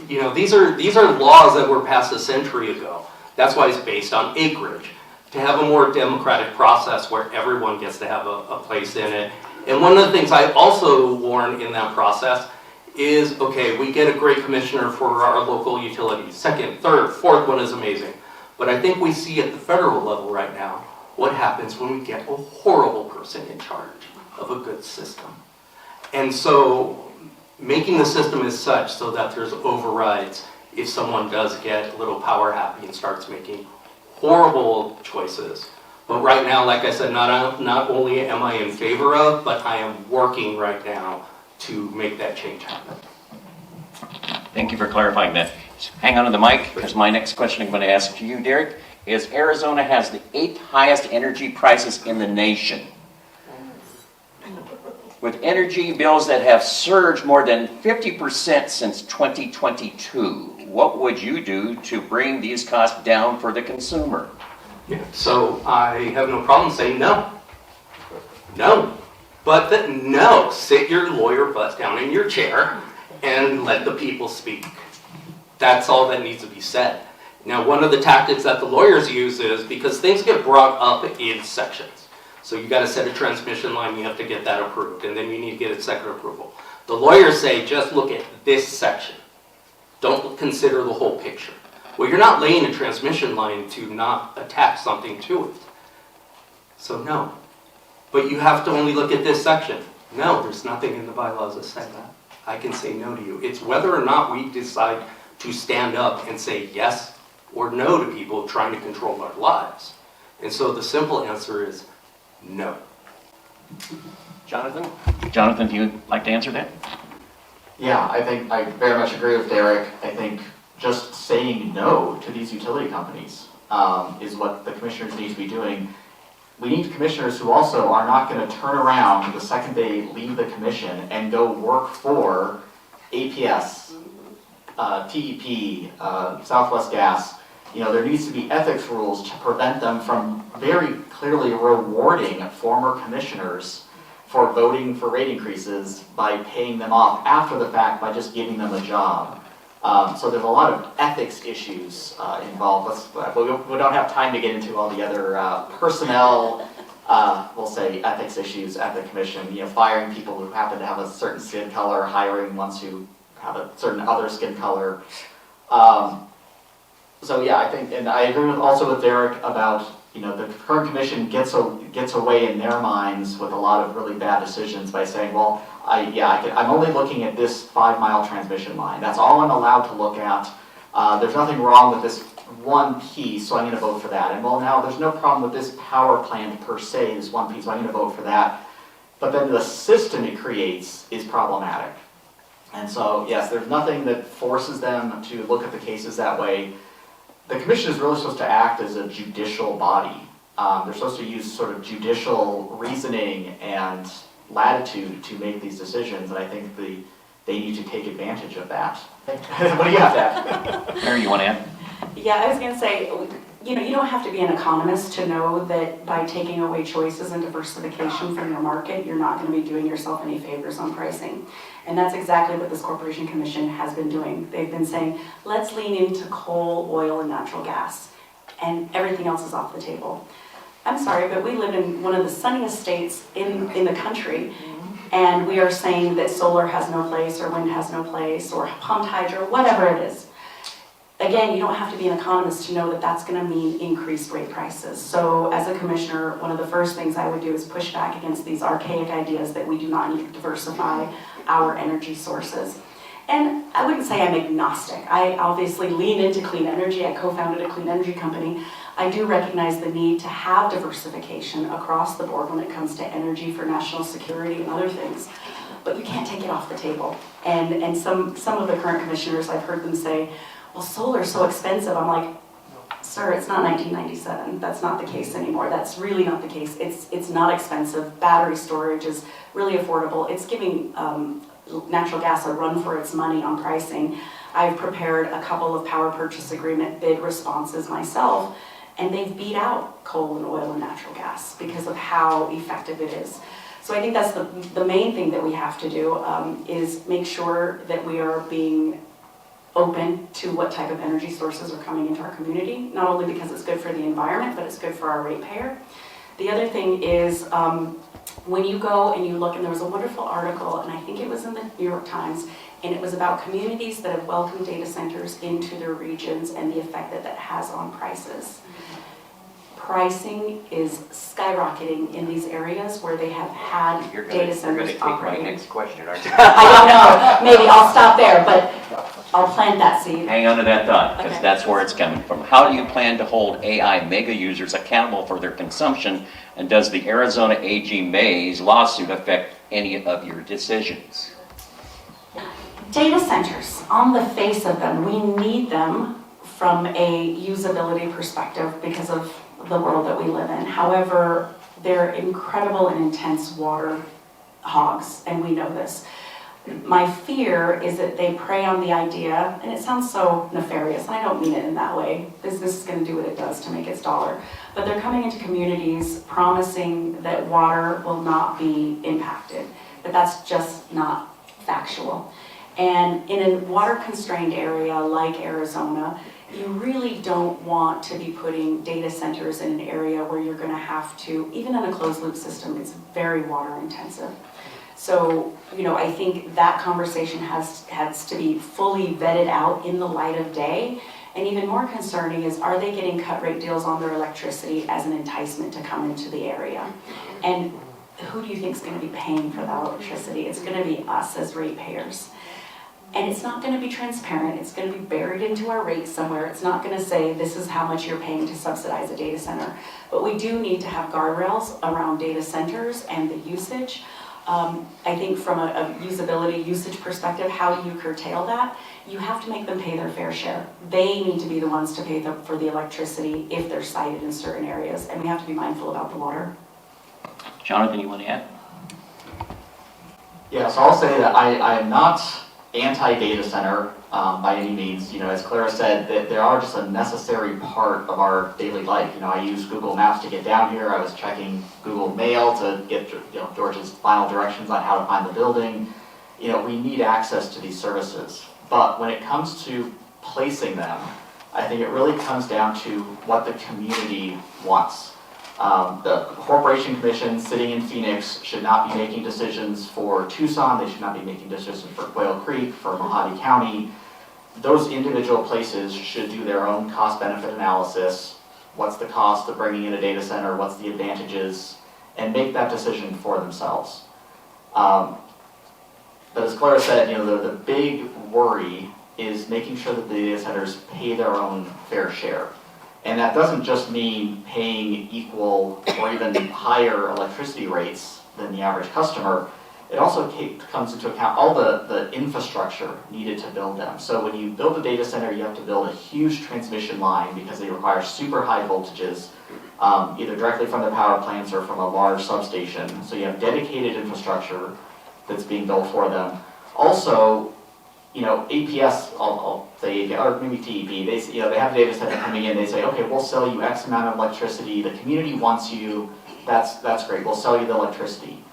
You know, these are laws that were passed a century ago. That's why it's based on acreage. To have a more democratic process where everyone gets to have a place in it. And one of the things I also warn in that process is, okay, we get a great commissioner for our local utilities. Second, third, fourth one is amazing. But I think we see at the federal level right now what happens when we get a horrible person in charge of a good system. And so making the system as such so that there's overrides if someone does get a little power happy and starts making horrible choices. But right now, like I said, not only am I in favor of, but I am working right now to make that change happen. Thank you for clarifying that. Hang on to the mic, because my next question I'm going to ask to you, Derek, is Arizona has the 8th highest energy prices in the nation. With energy bills that have surged more than 50% since 2022, what would you do to bring these costs down for the consumer? Yeah, so I have no problem saying no. No. But no, sit your lawyer butt down in your chair and let the people speak. That's all that needs to be said. Now, one of the tactics that the lawyers use is because things get brought up in sections. So you got to set a transmission line, you have to get that approved, and then you need to get a second approval. The lawyers say, just look at this section. Don't consider the whole picture. Well, you're not laying a transmission line to not attach something to it. So no. But you have to only look at this section. No, there's nothing in the bylaws that say that. I can say no to you. It's whether or not we decide to stand up and say yes or no to people trying to control our lives. And so the simple answer is no. Jonathan? Jonathan, do you like to answer that? Yeah, I think I very much agree with Derek. I think just saying no to these utility companies is what the commissioners need to be doing. We need commissioners who also are not going to turn around the second they leave the commission and go work for APS, TEP, Southwest Gas. You know, there needs to be ethics rules to prevent them from very clearly rewarding former commissioners for voting for rate increases by paying them off after the fact by just giving them a job. So there's a lot of ethics issues involved. We don't have time to get into all the other personnel, we'll say ethics issues at the commission. You know, firing people who happen to have a certain skin color, hiring ones who have a certain other skin color. So yeah, I think, and I agree also with Derek about, you know, the current commission gets away in their minds with a lot of really bad decisions by saying, well, I'm only looking at this 5-mile transmission line. That's all I'm allowed to look at. There's nothing wrong with this one piece, so I'm going to vote for that. And well, now there's no problem with this power plant per se, this one piece, so I'm going to vote for that. But then the system it creates is problematic. And so, yes, there's nothing that forces them to look at the cases that way. The commission is really supposed to act as a judicial body. They're supposed to use sort of judicial reasoning and latitude to make these decisions, and I think they need to take advantage of that. What do you have to add? Mary, you want to add? Yeah, I was going to say, you know, you don't have to be an economist to know that by taking away choices and diversification from your market, you're not going to be doing yourself any favors on pricing. And that's exactly what this Corporation Commission has been doing. They've been saying, let's lean into coal, oil, and natural gas, and everything else is off the table. I'm sorry, but we live in one of the sunniest states in the country, and we are saying that solar has no place, or wind has no place, or pumped hydro, whatever it is. again, you don't have to be an economist to know that that's going to mean increased rate prices. So as a commissioner, one of the first things I would do is push back against these archaic ideas that we do not need to diversify our energy sources. And I wouldn't say I'm agnostic. I obviously lean into clean energy. I co-founded a clean energy company. I do recognize the need to have diversification across the board when it comes to energy for national security and other things. But you can't take it off the table. And some of the current commissioners, I've heard them say, well, solar's so expensive. I'm like, sir, it's not 1997. That's not the case anymore. That's really not the case. It's not expensive. Battery storage is really affordable. It's giving natural gas a run for its money on pricing. I've prepared a couple of power purchase agreement bid responses myself, and they've beat out coal and oil and natural gas because of how effective it is. So I think that's the main thing that we have to do is make sure that we are being open to what type of energy sources are coming into our community, not only because it's good for the environment, but it's good for our ratepayer. The other thing is when you go and you look, and there was a wonderful article, and I think it was in the New York Times, and it was about communities that have welcomed data centers into their regions and the effect that that has on prices. Pricing is skyrocketing in these areas where they have had data centers You're going to take my operating. next question, aren't you? I don't know, maybe I'll stop there, but I'll plant that seed. Hang on to that thought, because Okay. that's where it's coming from. How do you plan to hold AI mega users accountable for their consumption? And does the Arizona AG Mays lawsuit affect any of your decisions? Data centers, on the face of them, we need them from a usability perspective because of the world that we live in. However, they're incredible and intense water hogs, and we know this. My fear is that they prey on the idea, and it sounds so nefarious, and I don't mean it in that way. Business is going to do what it does to make its dollar. But they're coming into communities promising that water will not be impacted, but that's just not factual. And in a water-constrained area like Arizona, you really don't want to be putting data centers in an area where you're going to have to, even in a closed-loop system, it's very water-intensive. So, I think that conversation has to be fully vetted out in the light of day. And even more concerning is, are they getting cut rate deals on their electricity as an enticement to come into the area? And who do you think is going to be paying for that electricity? It's going to be us as ratepayers. And it's not going to be transparent. It's going to be buried into our rates somewhere. It's not going to say this is how much you're paying to subsidize a data center. But we do need to have guardrails around data centers and the usage. I think from a usability, usage perspective, how do you curtail that? You have to make them pay their fair share. They need to be the ones to pay for the electricity if they're sited in certain areas, and we have to be mindful about the water. Jonathan, you want to add? Yeah, so I'll say that I am not anti-data center by any means. As Clara said, that they are just a necessary part of our daily life. I use Google Maps to get down here. I was checking Google Mail to get George's final directions on how to find the building. We need access to these services. But when it comes to placing them, I think it really comes down to what the community wants. The Corporation Commission sitting in Phoenix should not be making decisions for Tucson. They should not be making decisions for Quail Creek, for Mojave County. Those individual places should do their own cost-benefit analysis. What's the cost of bringing in a data center? What's the advantages? And make that decision for themselves. But as Clara said, the big worry is making sure that the data centers pay their own fair share. And that doesn't just mean paying equal or even higher electricity rates than the average customer. It also comes into account all the infrastructure needed to build them. So when you build a data center, you have to build a huge transmission line because they require super high voltages, either directly from the power plants or from a large substation. So you have dedicated infrastructure that's being built for them. Also, APS, I'll say APS, or maybe TEP, they have a data center coming in, they say, okay, we'll sell you X amount of electricity, the community wants you, that's great, we'll sell you the electricity.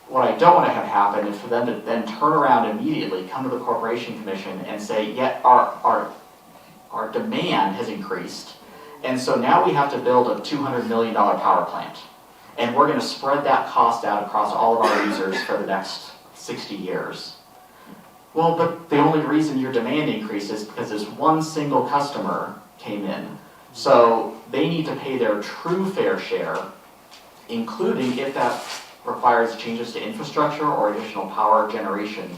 What I don't want to have happen is for them to then turn around immediately, come to the Corporation Commission and say, yeah, our demand has increased, and so now we have to build a $200 million power plant. And we're going to spread that cost out across all of our users for the next 60 years. Well, but the only reason your demand increased is because this one single customer came in. So they need to pay their true fair share, including if that requires changes to infrastructure or additional power generation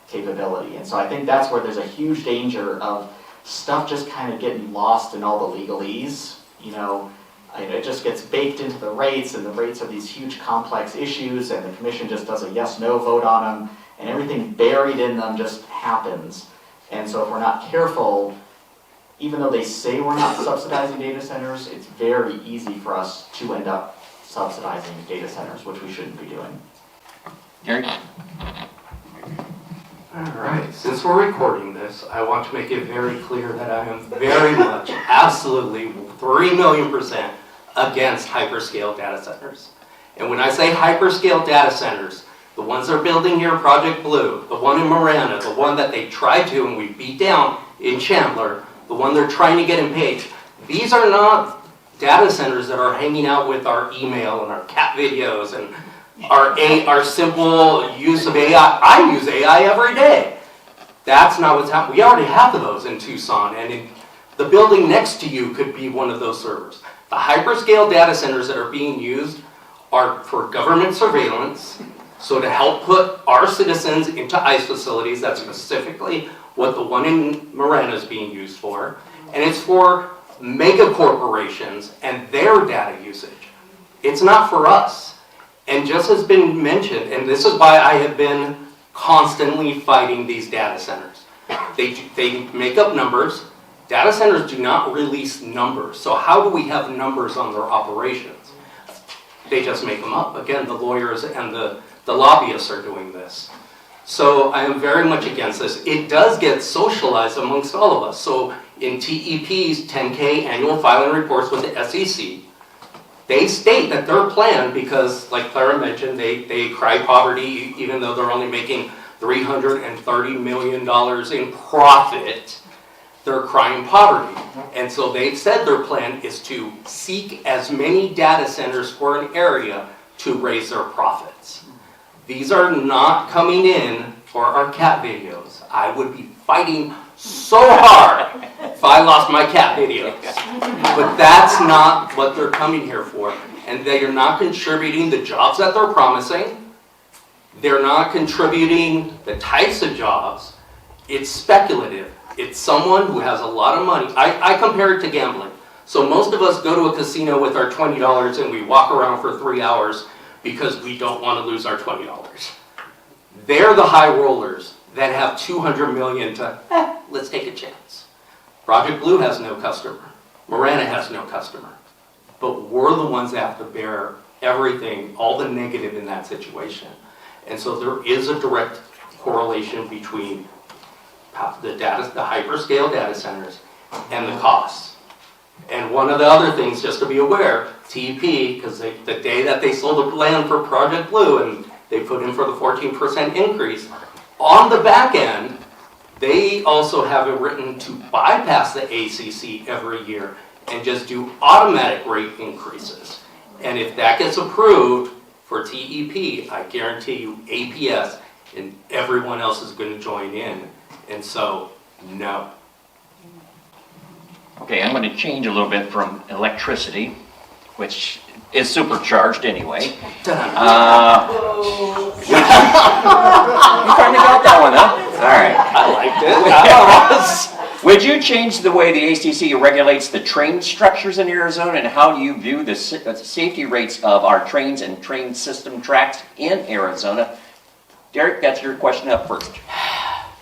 capability. And so I think that's where there's a huge danger of stuff just kind of getting lost in all the legalese. You know, it just gets baked into the rates, and the rates are these huge complex issues, and the commission just does a yes-no vote on them, and everything buried in them just happens. And so if we're not careful, even though they say we're not subsidizing data centers, it's very easy for us to end up subsidizing data centers, which we shouldn't be doing. Gary? All right, since we're recording this, I want to make it very clear that I am very much, absolutely, 3,000,000% against hyperscale data centers. And when I say hyperscale data centers, the ones they're building here, Project Blue, the one in Marana, the one that they tried to and we beat down in Chandler, the one they're trying to get in Page, these are not data centers that are hanging out with our email and our cat videos and our simple use of AI. I use AI every day. That's not what's happening. We already have those in Tucson, and the building next to you could be one of those servers. The hyperscale data centers that are being used are for government surveillance, so to help put our citizens into ICE facilities. That's specifically what the one in Marana is being used for, and it's for mega corporations and their data usage. It's not for us. And just has been mentioned, and this is why I have been constantly fighting these data centers. They make up numbers. Data centers do not release numbers. So how do we have numbers on their operations? They just make them up. Again, the lawyers and the lobbyists are doing this. So I am very much against this. It does get socialized amongst all of us. So in TEP's 10K annual filing reports with the SEC, they state that their plan, because like Clara mentioned, they cry poverty even though they're only making $330 million in profit, they're crying poverty. And so they've said their plan is to seek as many data centers for an area to raise their profits. These are not coming in for our cat videos. I would be fighting so hard if I lost my cat videos. But that's not what they're coming here for. And they are not contributing the jobs that they're promising. They're not contributing the types of jobs. It's speculative. It's someone who has a lot of money. I compare it to gambling. So most of us go to a casino with our $20 and we walk around for 3 hours because we don't want to lose our $20. They're the high rollers that have 200 million to, let's take a chance. Project Blue has no customer. Marana has no customer. But we're the ones that have to bear everything, all the negative in that situation. And so there is a direct correlation between the hyperscale data centers and the costs. And one of the other things, just to be aware, TEP, because the day that they sold the land for Project Blue and they put in for the 14% increase, on the back end, they also have it written to bypass the ACC every year and just do automatic rate increases. And if that gets approved for TEP, I guarantee you APS and everyone else is going to join in. And so, no. Okay, I'm going to change a little bit from electricity, which is supercharged anyway. You finally got that one, huh? All right. I liked it. Would you change the way the ACC regulates the train structures in Arizona, and how do you view the safety rates of our trains and train system tracks in Arizona? Derek, that's your question up first.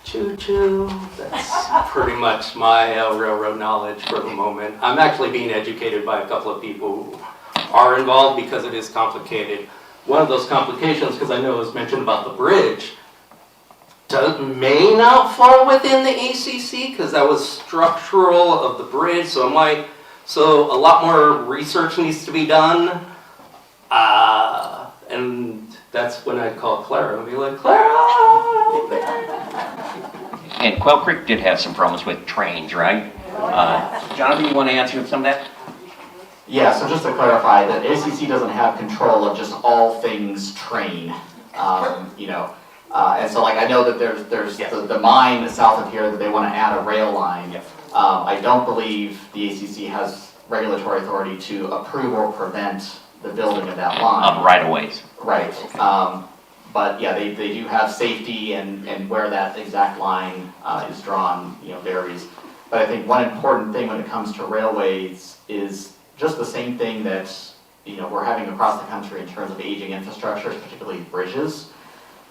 Choo-choo. That's pretty much my railroad knowledge for the moment. I'm actually being educated by a couple of people who are involved because it is complicated. One of those complications, because I know it was mentioned about the bridge, may not fall within the ACC because that was structural of the bridge. So a lot more research needs to be done. And that's when I'd call Clara and be like, Clara! And Quail Creek did have some problems with trains, right? Jonathan, you want to answer some of that? Yeah, so just to clarify, that ACC doesn't have control of just all things train. You know, And so like I know that there's the mine south of here that they want to add a rail line. I don't believe the ACC has regulatory authority to approve or prevent the building of that line. Of right-of-ways. Right. But yeah, they do have safety and where that exact line is drawn, varies. But I think one important thing when it comes to railways is just the same thing that, we're having across the country in terms of aging infrastructure, particularly bridges.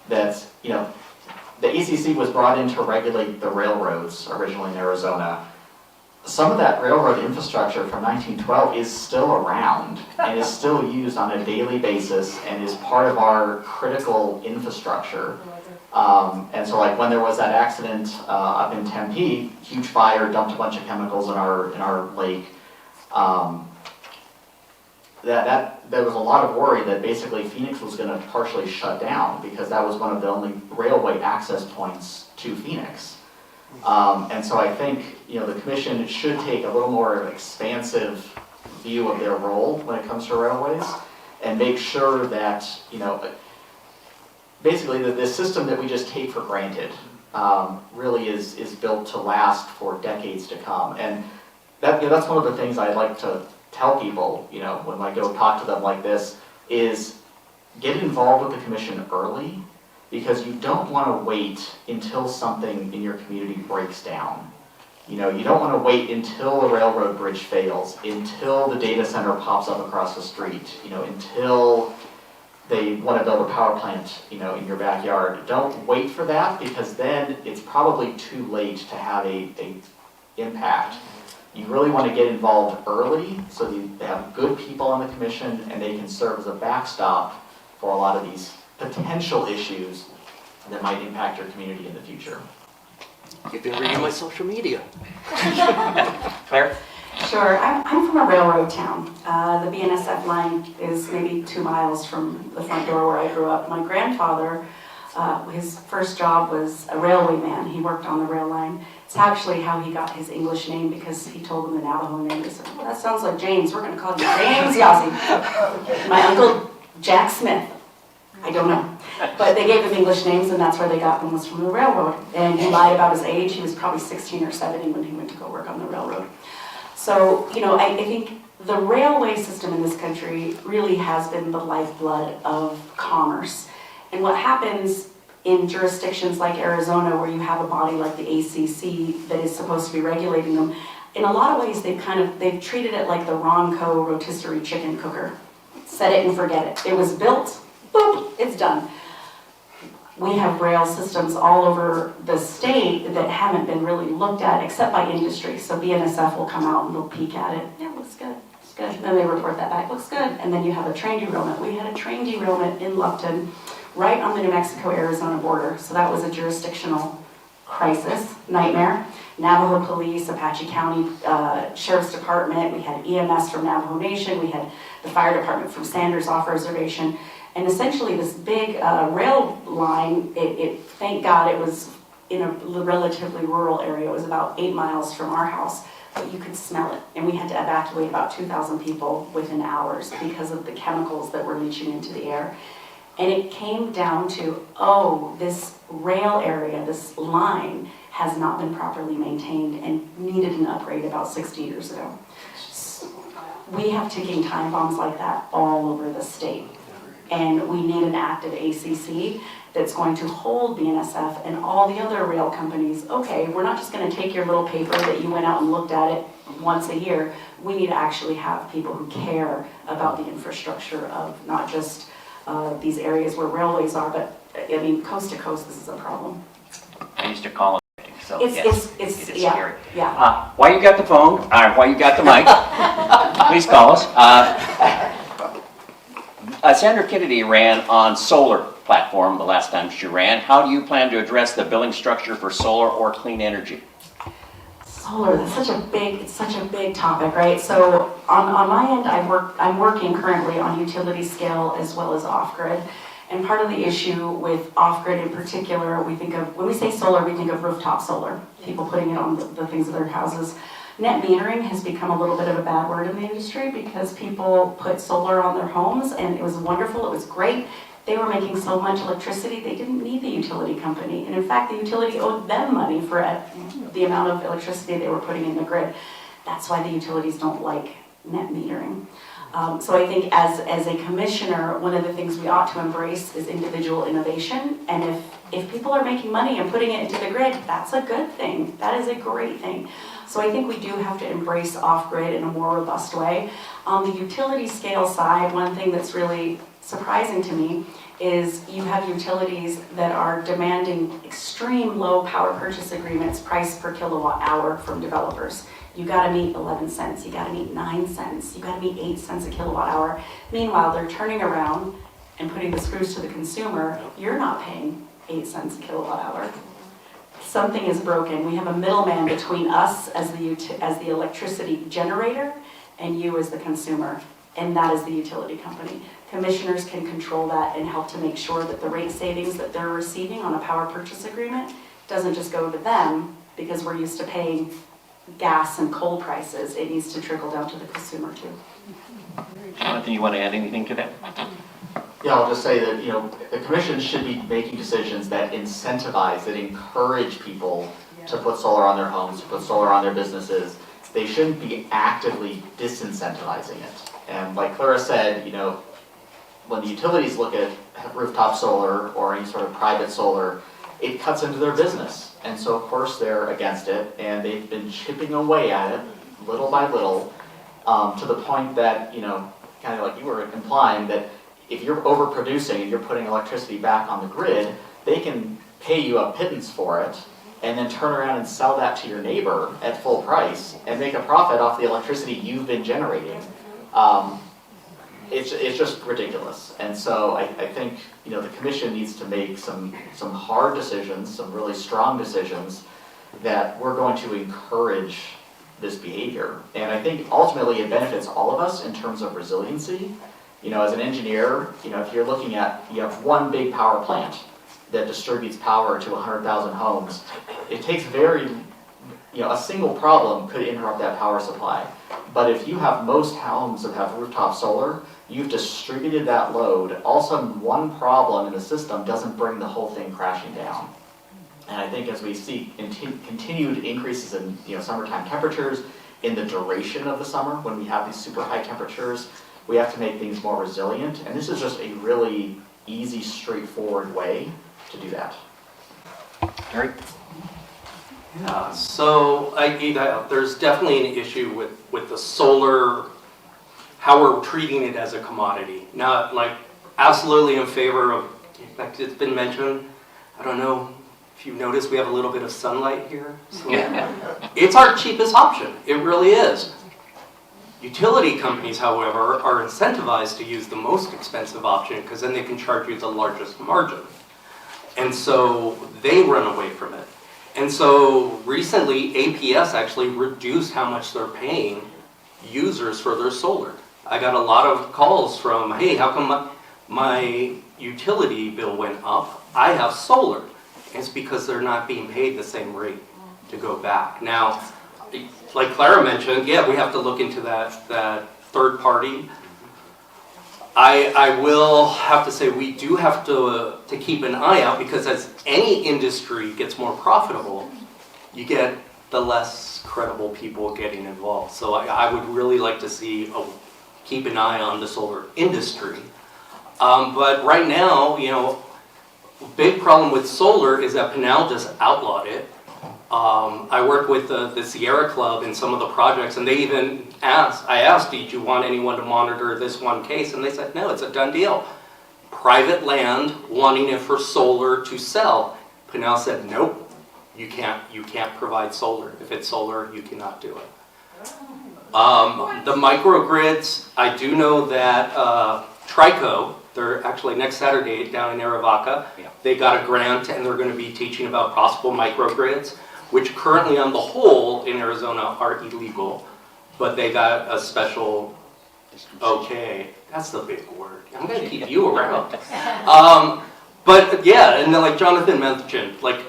That, the ACC was brought in to regulate the railroads originally in Arizona. Some of that railroad infrastructure from 1912 is still around and is still used on a daily basis and is part of our critical infrastructure. And so like when there was that accident up in Tempe, huge fire, dumped a bunch of chemicals in our lake, there was a lot of worry that basically Phoenix was going to partially shut down because that was one of the only railway access points to Phoenix. And so I think, the commission should take a little more expansive view of their role when it comes to railways and make sure that, basically that this system that we just take for granted really is built to last for decades to come. And that's one of the things I'd like to tell people, when I go talk to them like this, is get involved with the commission early, because you don't want to wait until something in your community breaks down. You don't want to wait until a railroad bridge fails, until the data center pops up across the street, until they want to build a power plant, in your backyard. Don't wait for that, because then it's probably too late to have a impact. You really want to get involved early so that they have good people on the commission and they can serve as a backstop for a lot of these potential issues that might impact your community in the future. You've been reading my social media. Claire? Sure, I'm from a railroad town. The BNSF line is maybe 2 miles from the front door where I grew up. My grandfather, his first job was a railway man. He worked on the rail line. It's actually how he got his English name, because he told them the Navajo name. They said, well, that sounds like James. We're going to call you James Yazzie. My uncle, Jack Smith. I don't know. But they gave him English names, and that's where they got them, was from the railroad. And he lied about his age. He was probably 16 or 17 when he went to go work on the railroad. So, I think the railway system in this country really has been the lifeblood of commerce. And what happens in jurisdictions like Arizona, where you have a body like the ACC that is supposed to be regulating them, in a lot of ways they've treated it like the Ronco rotisserie chicken cooker. Set it and forget it. It was built, boop, it's done. We have rail systems all over the state that haven't been really looked at except by industry. So BNSF will come out and they'll peek at it. Yeah, looks good. It's good. And then they report that back. Looks good. And then you have a train derailment. We had a train derailment in Lupton, right on the New Mexico-Arizona border. So that was a jurisdictional crisis, nightmare. Navajo Police, Apache County Sheriff's Department. We had EMS from Navajo Nation. We had the fire department from Sanders Off Reservation. And essentially this big rail line, thank God it was in a relatively rural area. It was about 8 miles from our house, but you could smell it. And we had to evacuate about 2,000 people within hours because of the chemicals that were leaching into the air. And it came down to, this rail area, this line, has not been properly maintained and needed an upgrade about 60 years ago. We have ticking time bombs like that all over the state. And we need an active ACC that's going to hold BNSF and all the other rail companies. Okay, we're not just going to take your little paper that you went out and looked at it once a year. We need to actually have people who care about the infrastructure of not just these areas where railways are, but coast to coast, this is a problem. I used to call it, so It's it is yeah, scary. yeah. While you got the phone, while you got the mic, please call us. Sandra Kennedy ran on solar platform the last time she ran. How do you plan to address the billing structure for solar or clean energy? Solar, that's such a big topic, right? So on my end, I'm working currently on utility scale as well as off-grid. And part of the issue with off-grid in particular, when we say solar, we think of rooftop solar, people putting it on the things of their houses. Net metering has become a little bit of a bad word in the industry because people put solar on their homes and it was wonderful, it was great. they were making so much electricity, they didn't need the utility company. And in fact, the utility owed them money for the amount of electricity they were putting in the grid. That's why the utilities don't like net metering. So I think as a commissioner, one of the things we ought to embrace is individual innovation. And if people are making money and putting it into the grid, that's a good thing. That is a great thing. So I think we do have to embrace off-grid in a more robust way. On the utility scale side, one thing that's really surprising to me is you have utilities that are demanding extreme low power purchase agreements priced per kilowatt hour from developers. You gotta meet 11 cents, you gotta meet 9 cents, you gotta meet 8 cents a kilowatt hour. Meanwhile, they're turning around and putting the screws to the consumer. You're not paying 8 cents a kilowatt hour. Something is broken. We have a middleman between us as the electricity generator and you as the consumer, and that is the utility company. Commissioners can control that and help to make sure that the rate savings that they're receiving on a power purchase agreement doesn't just go to them because we're used to paying gas and coal prices. It needs to trickle down to the consumer too. Jonathan, you want to add anything to that? Yeah, I'll just say that, the commission should be making decisions that incentivize, that encourage people to put solar on their homes, to put solar on their businesses. They shouldn't be actively disincentivizing it. And like Clara said, when the utilities look at rooftop solar or any sort of private solar, it cuts into their business. And so of course they're against it, and they've been chipping away at it little by little, to the point that, kind of like you were implying, that if you're overproducing and you're putting electricity back on the grid, they can pay you a pittance for it and then turn around and sell that to your neighbor at full price and make a profit off the electricity you've been generating. It's just ridiculous. And so I think, the commission needs to make some hard decisions, some really strong decisions that we're going to encourage this behavior. And I think ultimately it benefits all of us in terms of resiliency. As an engineer, if you're looking at, you have one big power plant that distributes power to 100,000 homes, it takes a single problem could interrupt that power supply. But if you have most homes that have rooftop solar, you've distributed that load. All of a sudden, one problem in the system doesn't bring the whole thing crashing down. And I think as we see continued increases in summertime temperatures, in the duration of the summer, when we have these super high temperatures, we have to make things more resilient. And this is just a really easy, straightforward way to do that. Eric? Yeah, so there's definitely an issue with the solar, how we're treating it as a commodity. Not like absolutely in favor of, like it's been mentioned, I don't know if you've noticed we have a little bit of sunlight here. So it's our cheapest option, it really is. Utility companies, however, are incentivized to use the most expensive option because then they can charge you the largest margin. And so they run away from it. And so recently, APS actually reduced how much they're paying users for their solar. I got a lot of calls from, hey, how come my utility bill went up? I have solar. It's because they're not being paid the same rate to go back. Now, like Clara mentioned, yeah, we have to look into that third party. I will have to say we do have to keep an eye out, because as any industry gets more profitable, you get the less credible people getting involved. So I would really like to see keep an eye on the solar industry. But right now, big problem with solar is that Pinal just outlawed it. I work with the Sierra Club in some of the projects, and they even I asked, did you want anyone to monitor this one case? And they said, no, it's a done deal. Private land wanting it for solar to sell. Pinal said, nope, you can't provide solar. If it's solar, you cannot do it. The microgrids, I do know that Trico, they're actually next Saturday down in Arivaca, they got a grant and they're going to be teaching about possible microgrids, which currently on the whole in Arizona are illegal, but they got a special, okay, that's the big word. I'm going to keep you around. But yeah, and then like Jonathan mentioned, like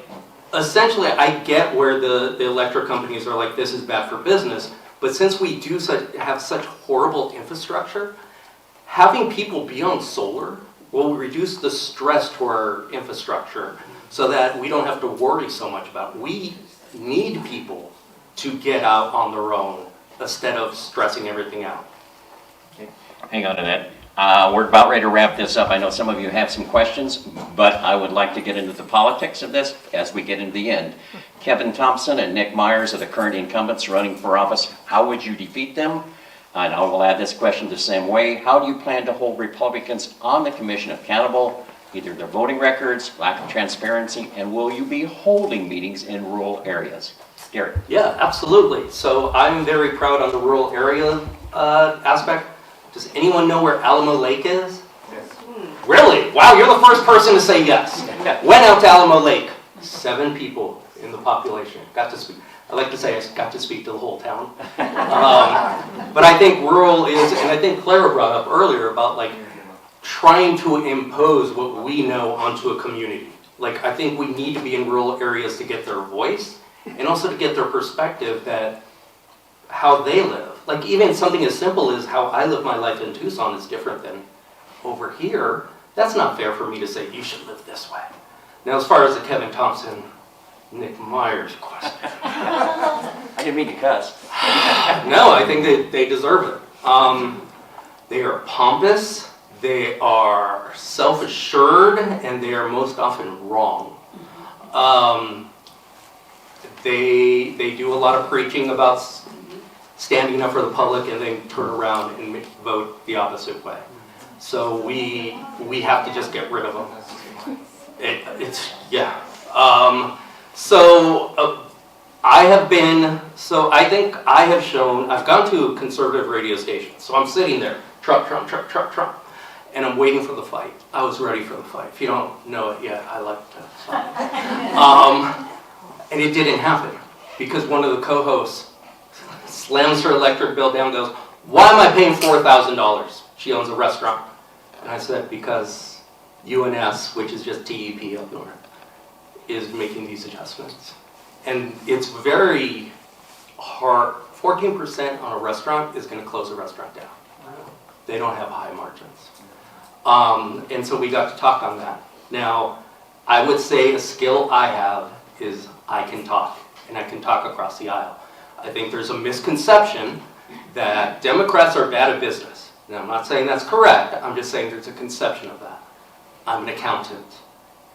essentially I get where the electric companies are like, this is bad for business, but since we do have such horrible infrastructure, having people be on solar We'll reduce the stress to our infrastructure so that we don't have to worry so much about it. We need people to get out on their own instead of stressing everything out. Hang on to that. We're about ready to wrap this up. I know some of you have some questions, but I would like to get into the politics of this as we get into the end. Kevin Thompson and Nick Myers are the current incumbents running for office. How would you defeat them? And I will add this question the same way. How do you plan to hold Republicans on the commission accountable, either their voting records, lack of transparency, and will you be holding meetings in rural areas? Gary. Yeah, absolutely. So I'm very proud on the rural area aspect. Does anyone know where Alamo Lake is? Yes. Really? Wow, you're the first person to say yes. Went out to Alamo Lake. 7 people in the population. Got to speak. I like to say I got to speak to the whole town. But I think rural is, and I think Clara brought up earlier about like trying to impose what we know onto a community. Like I think we need to be in rural areas to get their voice and also to get their perspective that how they live. Like even something as simple as how I live my life in Tucson is different than over here. That's not fair for me to say you should live this way. Now as far as the Kevin Thompson, Nick Myers question. I didn't mean to cuss. No, I think that they deserve it. They are pompous, they are self-assured, and they are most often wrong. They do a lot of preaching about standing up for the public and then turn around and vote the opposite way. So we have to just get rid of them. Yeah. I think I have shown, I've gone to conservative radio stations, so I'm sitting there, Trump, and I'm waiting for the fight. I was ready for the fight. If you don't know it yet, I like to. And it didn't happen, because one of the co-hosts slams her electric bill down and goes, "Why am I paying $4,000? She owns a restaurant." And I said, because UNS, which is just TEP up north, is making these adjustments. And it's very hard. 14% on a restaurant is going to close a restaurant down. They don't have high margins. And so we got to talk on that. Now, I would say a skill I have is I can talk, and I can talk across the aisle. I think there's a misconception that Democrats are bad at business. Now, I'm not saying that's correct. I'm just saying there's a conception of that. I'm an accountant.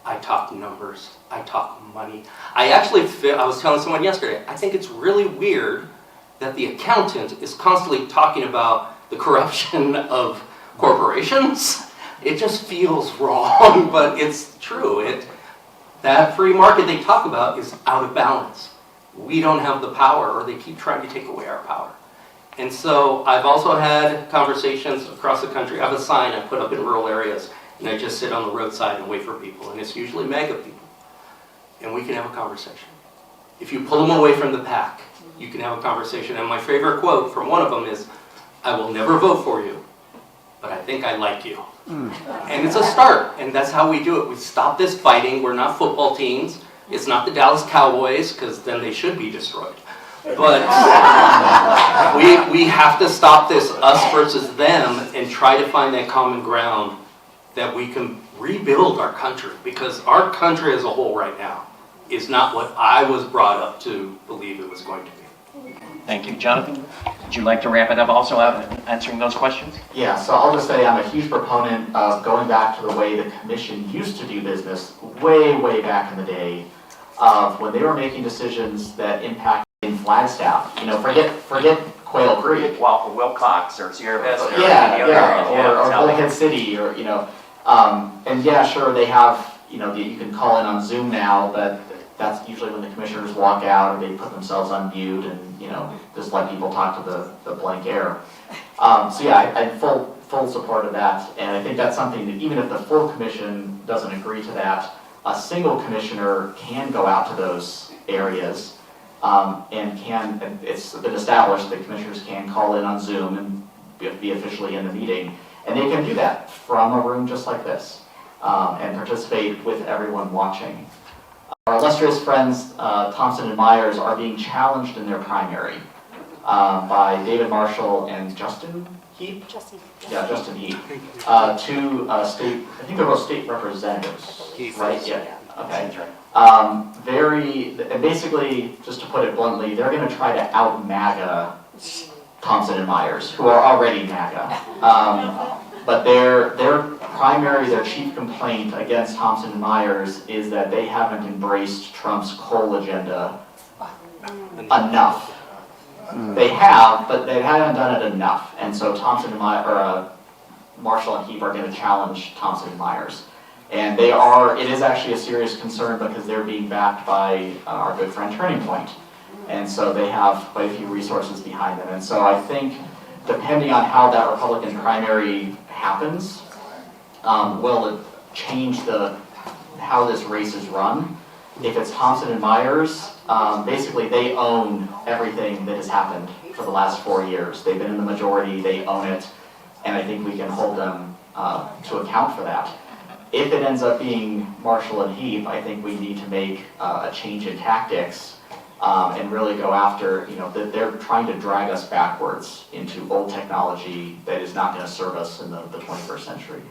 I talk numbers. I talk money. I was telling someone yesterday, I think it's really weird that the accountant is constantly talking about the corruption of corporations. It just feels wrong, but it's true. That free market they talk about is out of balance. We don't have the power, or they keep trying to take away our power. And so I've also had conversations across the country. I have a sign I put up in rural areas, and I just sit on the roadside and wait for people, and it's usually MAGA people. And we can have a conversation. If you pull them away from the pack, you can have a conversation. And my favorite quote from one of them is, "I will never vote for you, but I think I like you." And it's a start, and that's how we do it. We stop this fighting. We're not football teams. It's not the Dallas Cowboys, because then they should be destroyed. But we have to stop this us versus them and try to find that common ground that we can rebuild our country, because our country as a whole right now is not what I was brought up to believe it was going to be. Thank you. Jonathan, would you like to wrap it up also answering those questions? Yeah, so I'll just say I'm a huge proponent of going back to the way the commission used to do business way, way back in the day, of when they were making decisions that impacted Flagstaff. You know, forget Quail Creek. Wilcox or Sierra Vista. Or Bullhead City, or and yeah, sure, they have, you can call in on Zoom now, but that's usually when the commissioners walk out or they put themselves on mute and just let people talk to the blank air. So yeah, I'm full support of that, and I think that's something that even if the full commission doesn't agree to that, a single commissioner can go out to those areas. And it's been established that commissioners can call in on Zoom and be officially in the meeting, and they can do that from a room just like this, and participate with everyone watching. Our illustrious friends Thompson and Myers are being challenged in their primary by David Marshall and Justin Heap? Justin. Yeah, Justin Heap. Two state, I think they're both state representatives, right? Yeah, okay. And basically, just to put it bluntly, they're gonna try to out-MAGA Thompson and Myers, who are already MAGA. But their chief complaint against Thompson and Myers is that they haven't embraced Trump's coal agenda enough. They have, but they haven't done it enough. And so Thompson and Marshall and Heap are going to challenge Thompson and Myers. And it is actually a serious concern because they're being backed by our good friend Turning Point. And so they have quite a few resources behind them. And so I think, depending on how that Republican primary happens, will it change how this race is run. If it's Thompson and Myers, basically they own everything that has happened for the last 4 years. They've been in the majority, they own it, and I think we can hold them to account for that. If it ends up being Marshall and Heap, I think we need to make a change in tactics and really go after, they're trying to drag us backwards into old technology that is not going to serve us in the 21st century.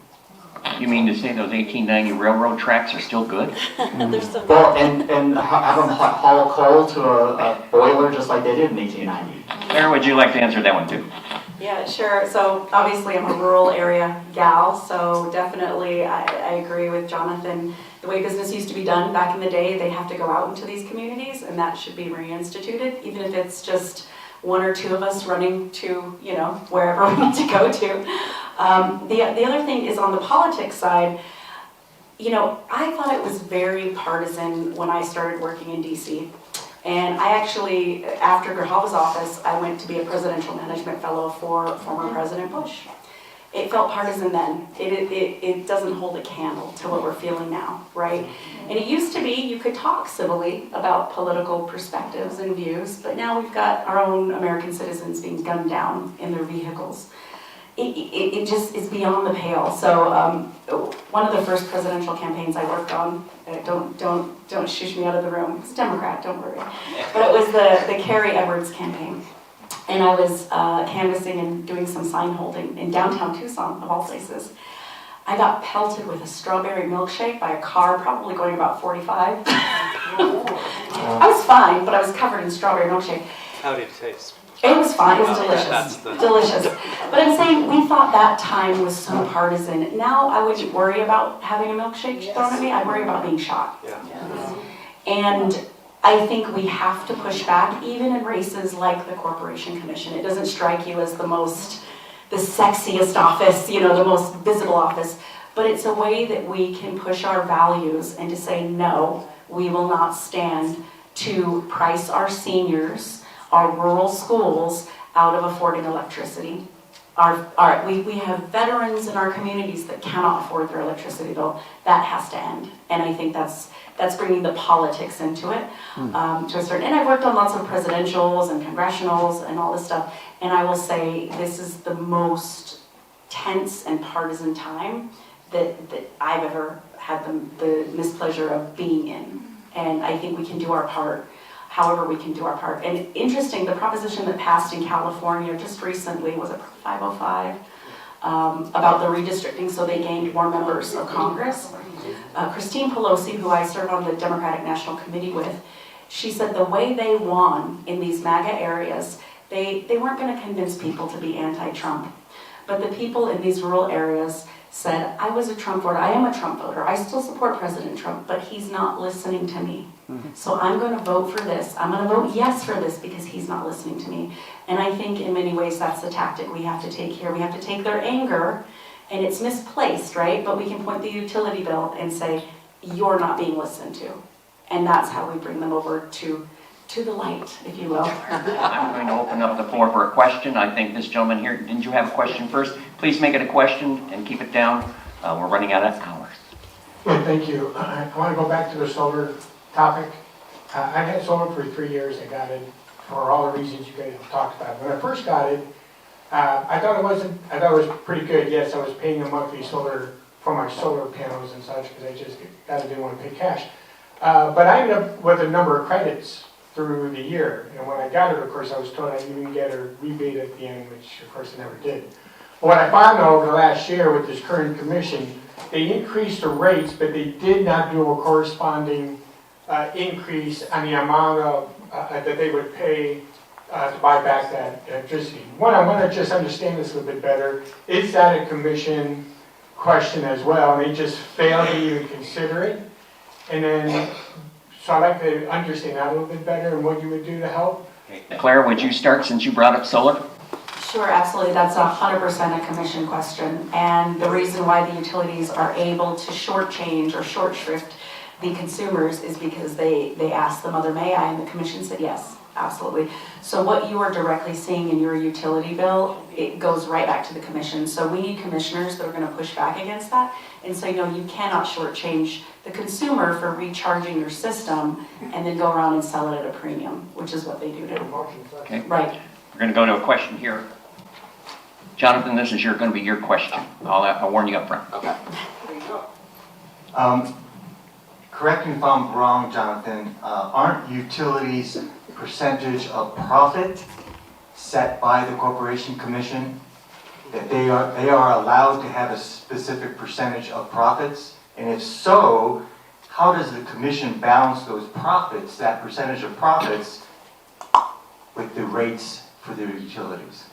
You mean to say those 1890 railroad tracks are still good? Well, and have them haul coal to a boiler just like they did in 1890. Claire, would you like to answer that one too? Yeah, sure. So obviously I'm a rural area gal, so definitely I agree with Jonathan. The way business used to be done back in the day, they have to go out into these communities, and that should be reinstituted, even if it's just one or two of us running to, wherever we need to go to. The other thing is on the politics side, I thought it was very partisan when I started working in DC. And I actually, after Grijalva's office, I went to be a presidential management fellow for former President Bush. It felt partisan then. It doesn't hold a candle to what we're feeling now, right? And it used to be you could talk civilly about political perspectives and views, but now we've got our own American citizens being gunned down in their vehicles. It just is beyond the pale. So one of the first presidential campaigns I worked on, don't shush me out of the room. It's Democrat, don't worry. But it was the Carrie Edwards campaign. And I was canvassing and doing some sign holding in downtown Tucson, of all places. I got pelted with a strawberry milkshake by a car, probably going about 45. I was fine, but I was covered in strawberry milkshake. How did it taste? It was fine, it was delicious, delicious. But I'm saying, we thought that time was so partisan. Now I wouldn't worry about having a milkshake thrown at me, I'd worry about being shot. Yeah. And I think we have to push back, even in races like the Corporation Commission. It doesn't strike you as the sexiest office, the most visible office, but it's a way that we can push our values and to say, no, we will not stand to price our seniors, our rural schools, out of affording electricity. We have veterans in our communities that cannot afford their electricity bill. That has to end. And I think that's bringing the politics into it to a certain. And I've worked on lots of presidentials and congressionals and all this stuff. And I will say this is the most tense and partisan time that I've ever had the mispleasure of being in. And I think we can do our part. However we can do our part. And interesting, the proposition that passed in California just recently, was it 505, about the redistricting, so they gained more members of Congress. Christine Pelosi, who I serve on the Democratic National Committee with, she said the way they won in these MAGA areas, they weren't going to convince people to be anti-Trump. But the people in these rural areas said, I was a Trump voter, I am a Trump voter, I still support President Trump, but he's not listening to me. So I'm going to vote for this. I'm going to vote yes for this because he's not listening to me. And I think in many ways that's the tactic we have to take here. We have to take their anger, and it's misplaced, right? But we can point the utility bill and say, you're not being listened to. And that's how we bring them over to the light, if you will. I'm going to open up the floor for a question. I think this gentleman here, didn't you have a question first? Please make it a question and keep it down. We're running out of hours. Yeah, thank you. I want to go back to the solar topic. I've had solar for 3 years. I got it for all the reasons you guys talked about. When I first got it, I thought it was pretty good. Yes, I was paying a monthly solar for my solar panels and such because I just didn't want to pay cash. But I ended up with a number of credits through the year. And when I got it, of course, I was told I didn't even get a rebate at the end, which of course I never did. What I found over the last year with this current commission, they increased the rates, but they did not do a corresponding increase on the amount of, that they would pay to buy back that electricity. One, I want to just understand this a little bit better. Is that a commission question as well? And they just failed to even consider it? And then, so I'd like to understand that a little bit better and what you would do to help. Claire, would you start since you brought up solar? Sure, absolutely. That's 100% a commission question. And the reason why the utilities are able to shortchange or short shrift the consumers is because they asked the mother may I, and the commission said yes, absolutely. So what you are directly seeing in your utility bill, it goes right back to the commission. So we need commissioners that are going to push back against that and say, no, you cannot shortchange the consumer for recharging your system and then go around and sell it at a premium, which is what they do now. Okay. Right. We're going to go to a question here. Jonathan, this is going to be your question. I'll warn you up front. Okay. Correct me if I'm wrong, Jonathan, aren't utilities percentage of profit set by the Corporation Commission? That they are allowed to have a specific percentage of profits? And if so, how does the commission balance those profits, that percentage of profits, with the rates for the utilities?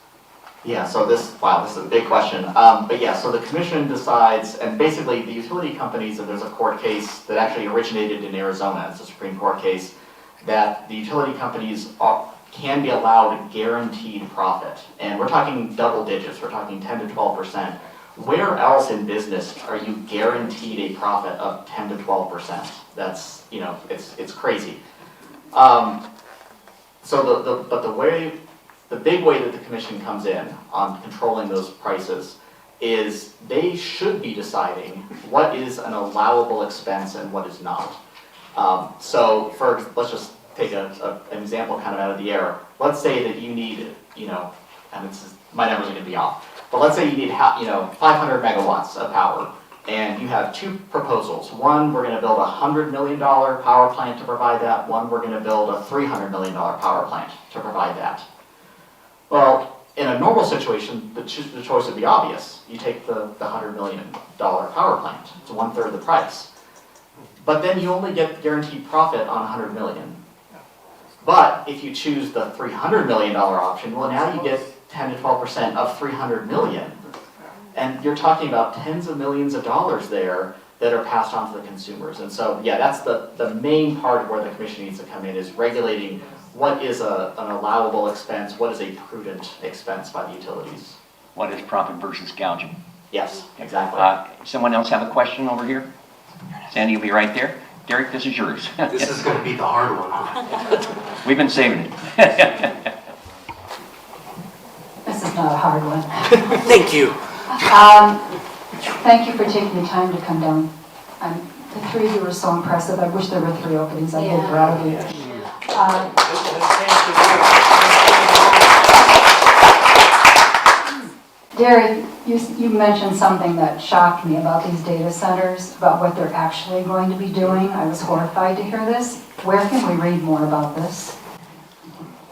Yeah, so this is a big question. But yeah, so the commission decides, and basically the utility companies, and there's a court case that actually originated in Arizona, it's a Supreme Court case, that the utility companies can be allowed guaranteed profit. And we're talking double digits, we're talking 10 to 12%. Where else in business are you guaranteed a profit of 10 to 12%? That's, it's crazy. So the big way that the commission comes in on controlling those prices is they should be deciding what is an allowable expense and what is not. So let's just take an example kind of out of the air. Let's say that you need, and my numbers are going to be off, but let's say you need 500 megawatts of power, and you have two proposals. One, we're going to build a $100 million power plant to provide that. One, we're going to build a $300 million power plant to provide that. Well, in a normal situation, the choice would be obvious. You take the $100 million power plant. It's 1/3 of the price. But then you only get guaranteed profit on $100 million. But if you choose the $300 million option, well, now you get 10 to 12% of $300 million. And you're talking about tens of millions of dollars there that are passed on to the consumers. And so, yeah, that's the main part of where the commission needs to come in, is regulating what is an allowable expense, what is a prudent expense by the utilities. What is profit versus gouging? Yes, exactly. Someone else have a question over here? Sandy will be right there. Derek, this is yours. This is going to be the hard one, huh? We've been saving it. This is not a hard one. Thank you. Thank you for taking the time to come down. The three of you were so impressive. I wish there were 3 openings. I'm very proud of you. Derek, you mentioned something that shocked me about these data centers, about what they're actually going to be doing. I was horrified to hear this. Where can we read more about this?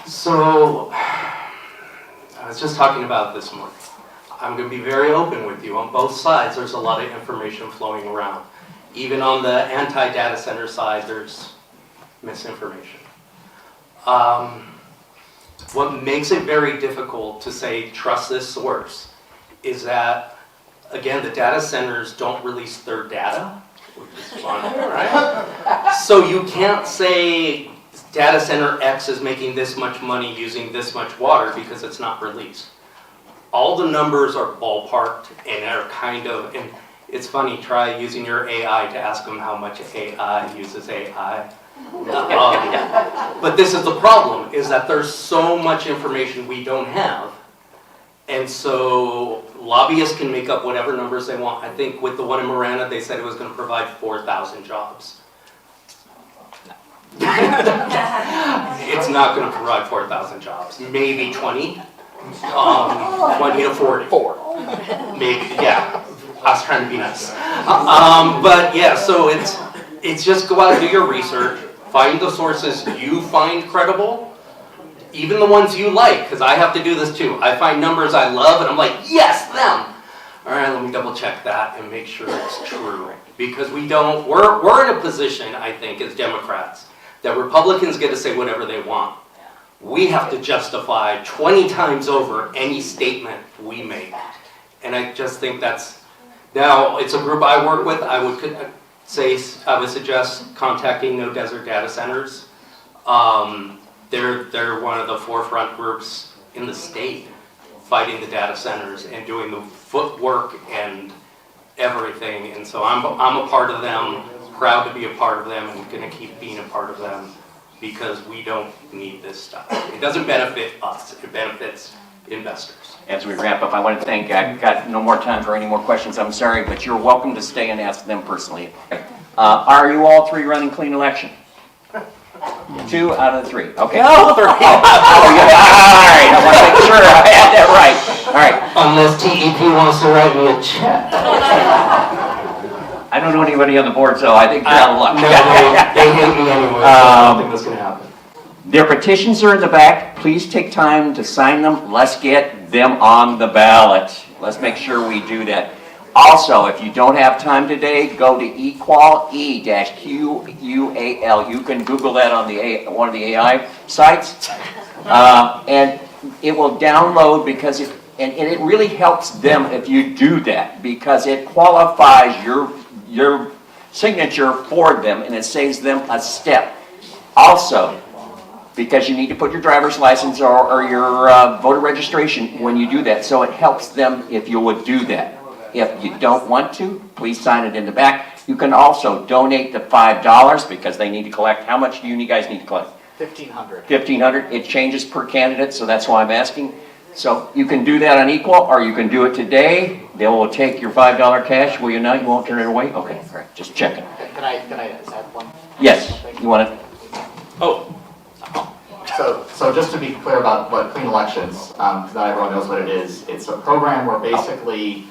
So, I was just talking about this morning. I'm going to be very open with you. On both sides, there's a lot of information flowing around. Even on the anti-data center side, there's misinformation. What makes it very difficult to say, trust this source, is that, again, the data centers don't release their data, which is fun, right? So you can't say data center X is making this much money using this much water because it's not released. All the numbers are ballparked and are kind of, and it's funny, try using your AI to ask them how much AI uses AI. But this is the problem, is that there's so much information we don't have. And so lobbyists can make up whatever numbers they want. I think with the one in Marana, they said it was going to provide 4,000 jobs. It's not going to provide 4,000 jobs. Maybe 20. 20 to 40. Maybe, yeah. I was trying to be nice. But yeah, so it's just go out and do your research, find the sources you find credible, even the ones you like, because I have to do this too. I find numbers I love and I'm like, yes, them. All right, let me double check that and make sure it's true. Because we're in a position, I think, as Democrats, that Republicans get to say whatever they want. We have to justify 20 times over any statement we make. And I just think that's, now it's a group I work with. I would suggest contacting No Desert Data Centers. They're one of the forefront groups in the state fighting the data centers and doing the footwork and everything. And so I'm a part of them, proud to be a part of them, and going to keep being a part of them because we don't need this stuff. It doesn't benefit us, it benefits investors. As we wrap up, I want to thank, I've got no more time for any more questions, I'm sorry, but you're welcome to stay and ask them personally. Are you all three running clean election? 2 out of the 3, okay. No, 3. Oh, yeah. All right, I want to make sure I had that right. All right. Unless TEP wants to write me a check. I don't know anybody on the board, so I think you're out of luck. No, they hate me anyway, so I don't think that's going to happen. Their petitions are in the back. Please take time to sign them. Let's get them on the ballot. Let's make sure we do that. Also, if you don't have time today, go to eQual, E-Q-U-A-L. You can Google that on one of the AI sites. And it will download because it really helps them if you do that because it qualifies your signature for them and it saves them a step. Also, because you need to put your driver's license or your voter registration when you do that. So it helps them if you would do that. If you don't want to, please sign it in the back. You can also donate the $5 because they need to collect. How much do you guys need to collect? $1,500. $1,500. It changes per candidate, so that's why I'm asking. So you can do that on eQual, or you can do it today. They will take your $5 cash. Will you not? You won't turn it away? Okay, all right. Just checking. Can I add one? Yes. You want to? Oh. So just to be clear about what Clean Elections, because not everyone knows what it is, it's a program where basically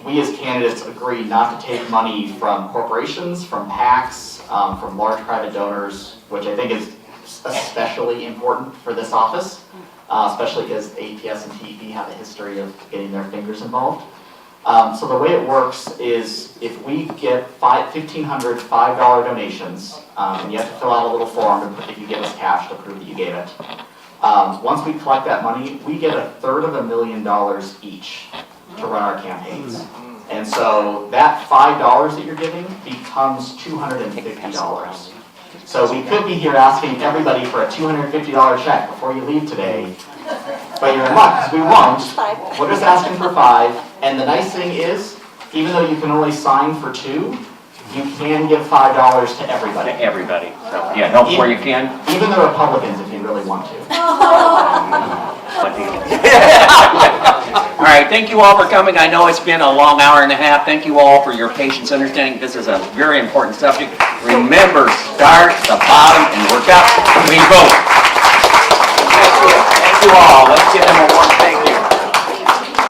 we as candidates agree not to take money from corporations, from PACs, from large private donors, which I think is especially important for this office, especially because APS and TEP have a history of getting their fingers involved. So the way it works is if we get 1,500 $5 donations, and you have to fill out a little form if you give us cash to prove that you gave it. Once we collect that money, we get $350,000 each to run our campaigns. And so that $5 that you're giving becomes $250. So we could be here asking everybody for a $250 check before you leave today, but you're in luck because we won't. We're just asking for 5. And the nice thing is, even though you can only sign for 2, you can give $5 to everybody. To everybody. So, yeah, help where you can. Even the Republicans, if you really want to. All right, thank you all for coming. I know it's been a long hour and a half. Thank you all for your patience, understanding this is a very important subject. Remember, start at the bottom and work up. We vote. Thank you all. Let's give them a warm thank you.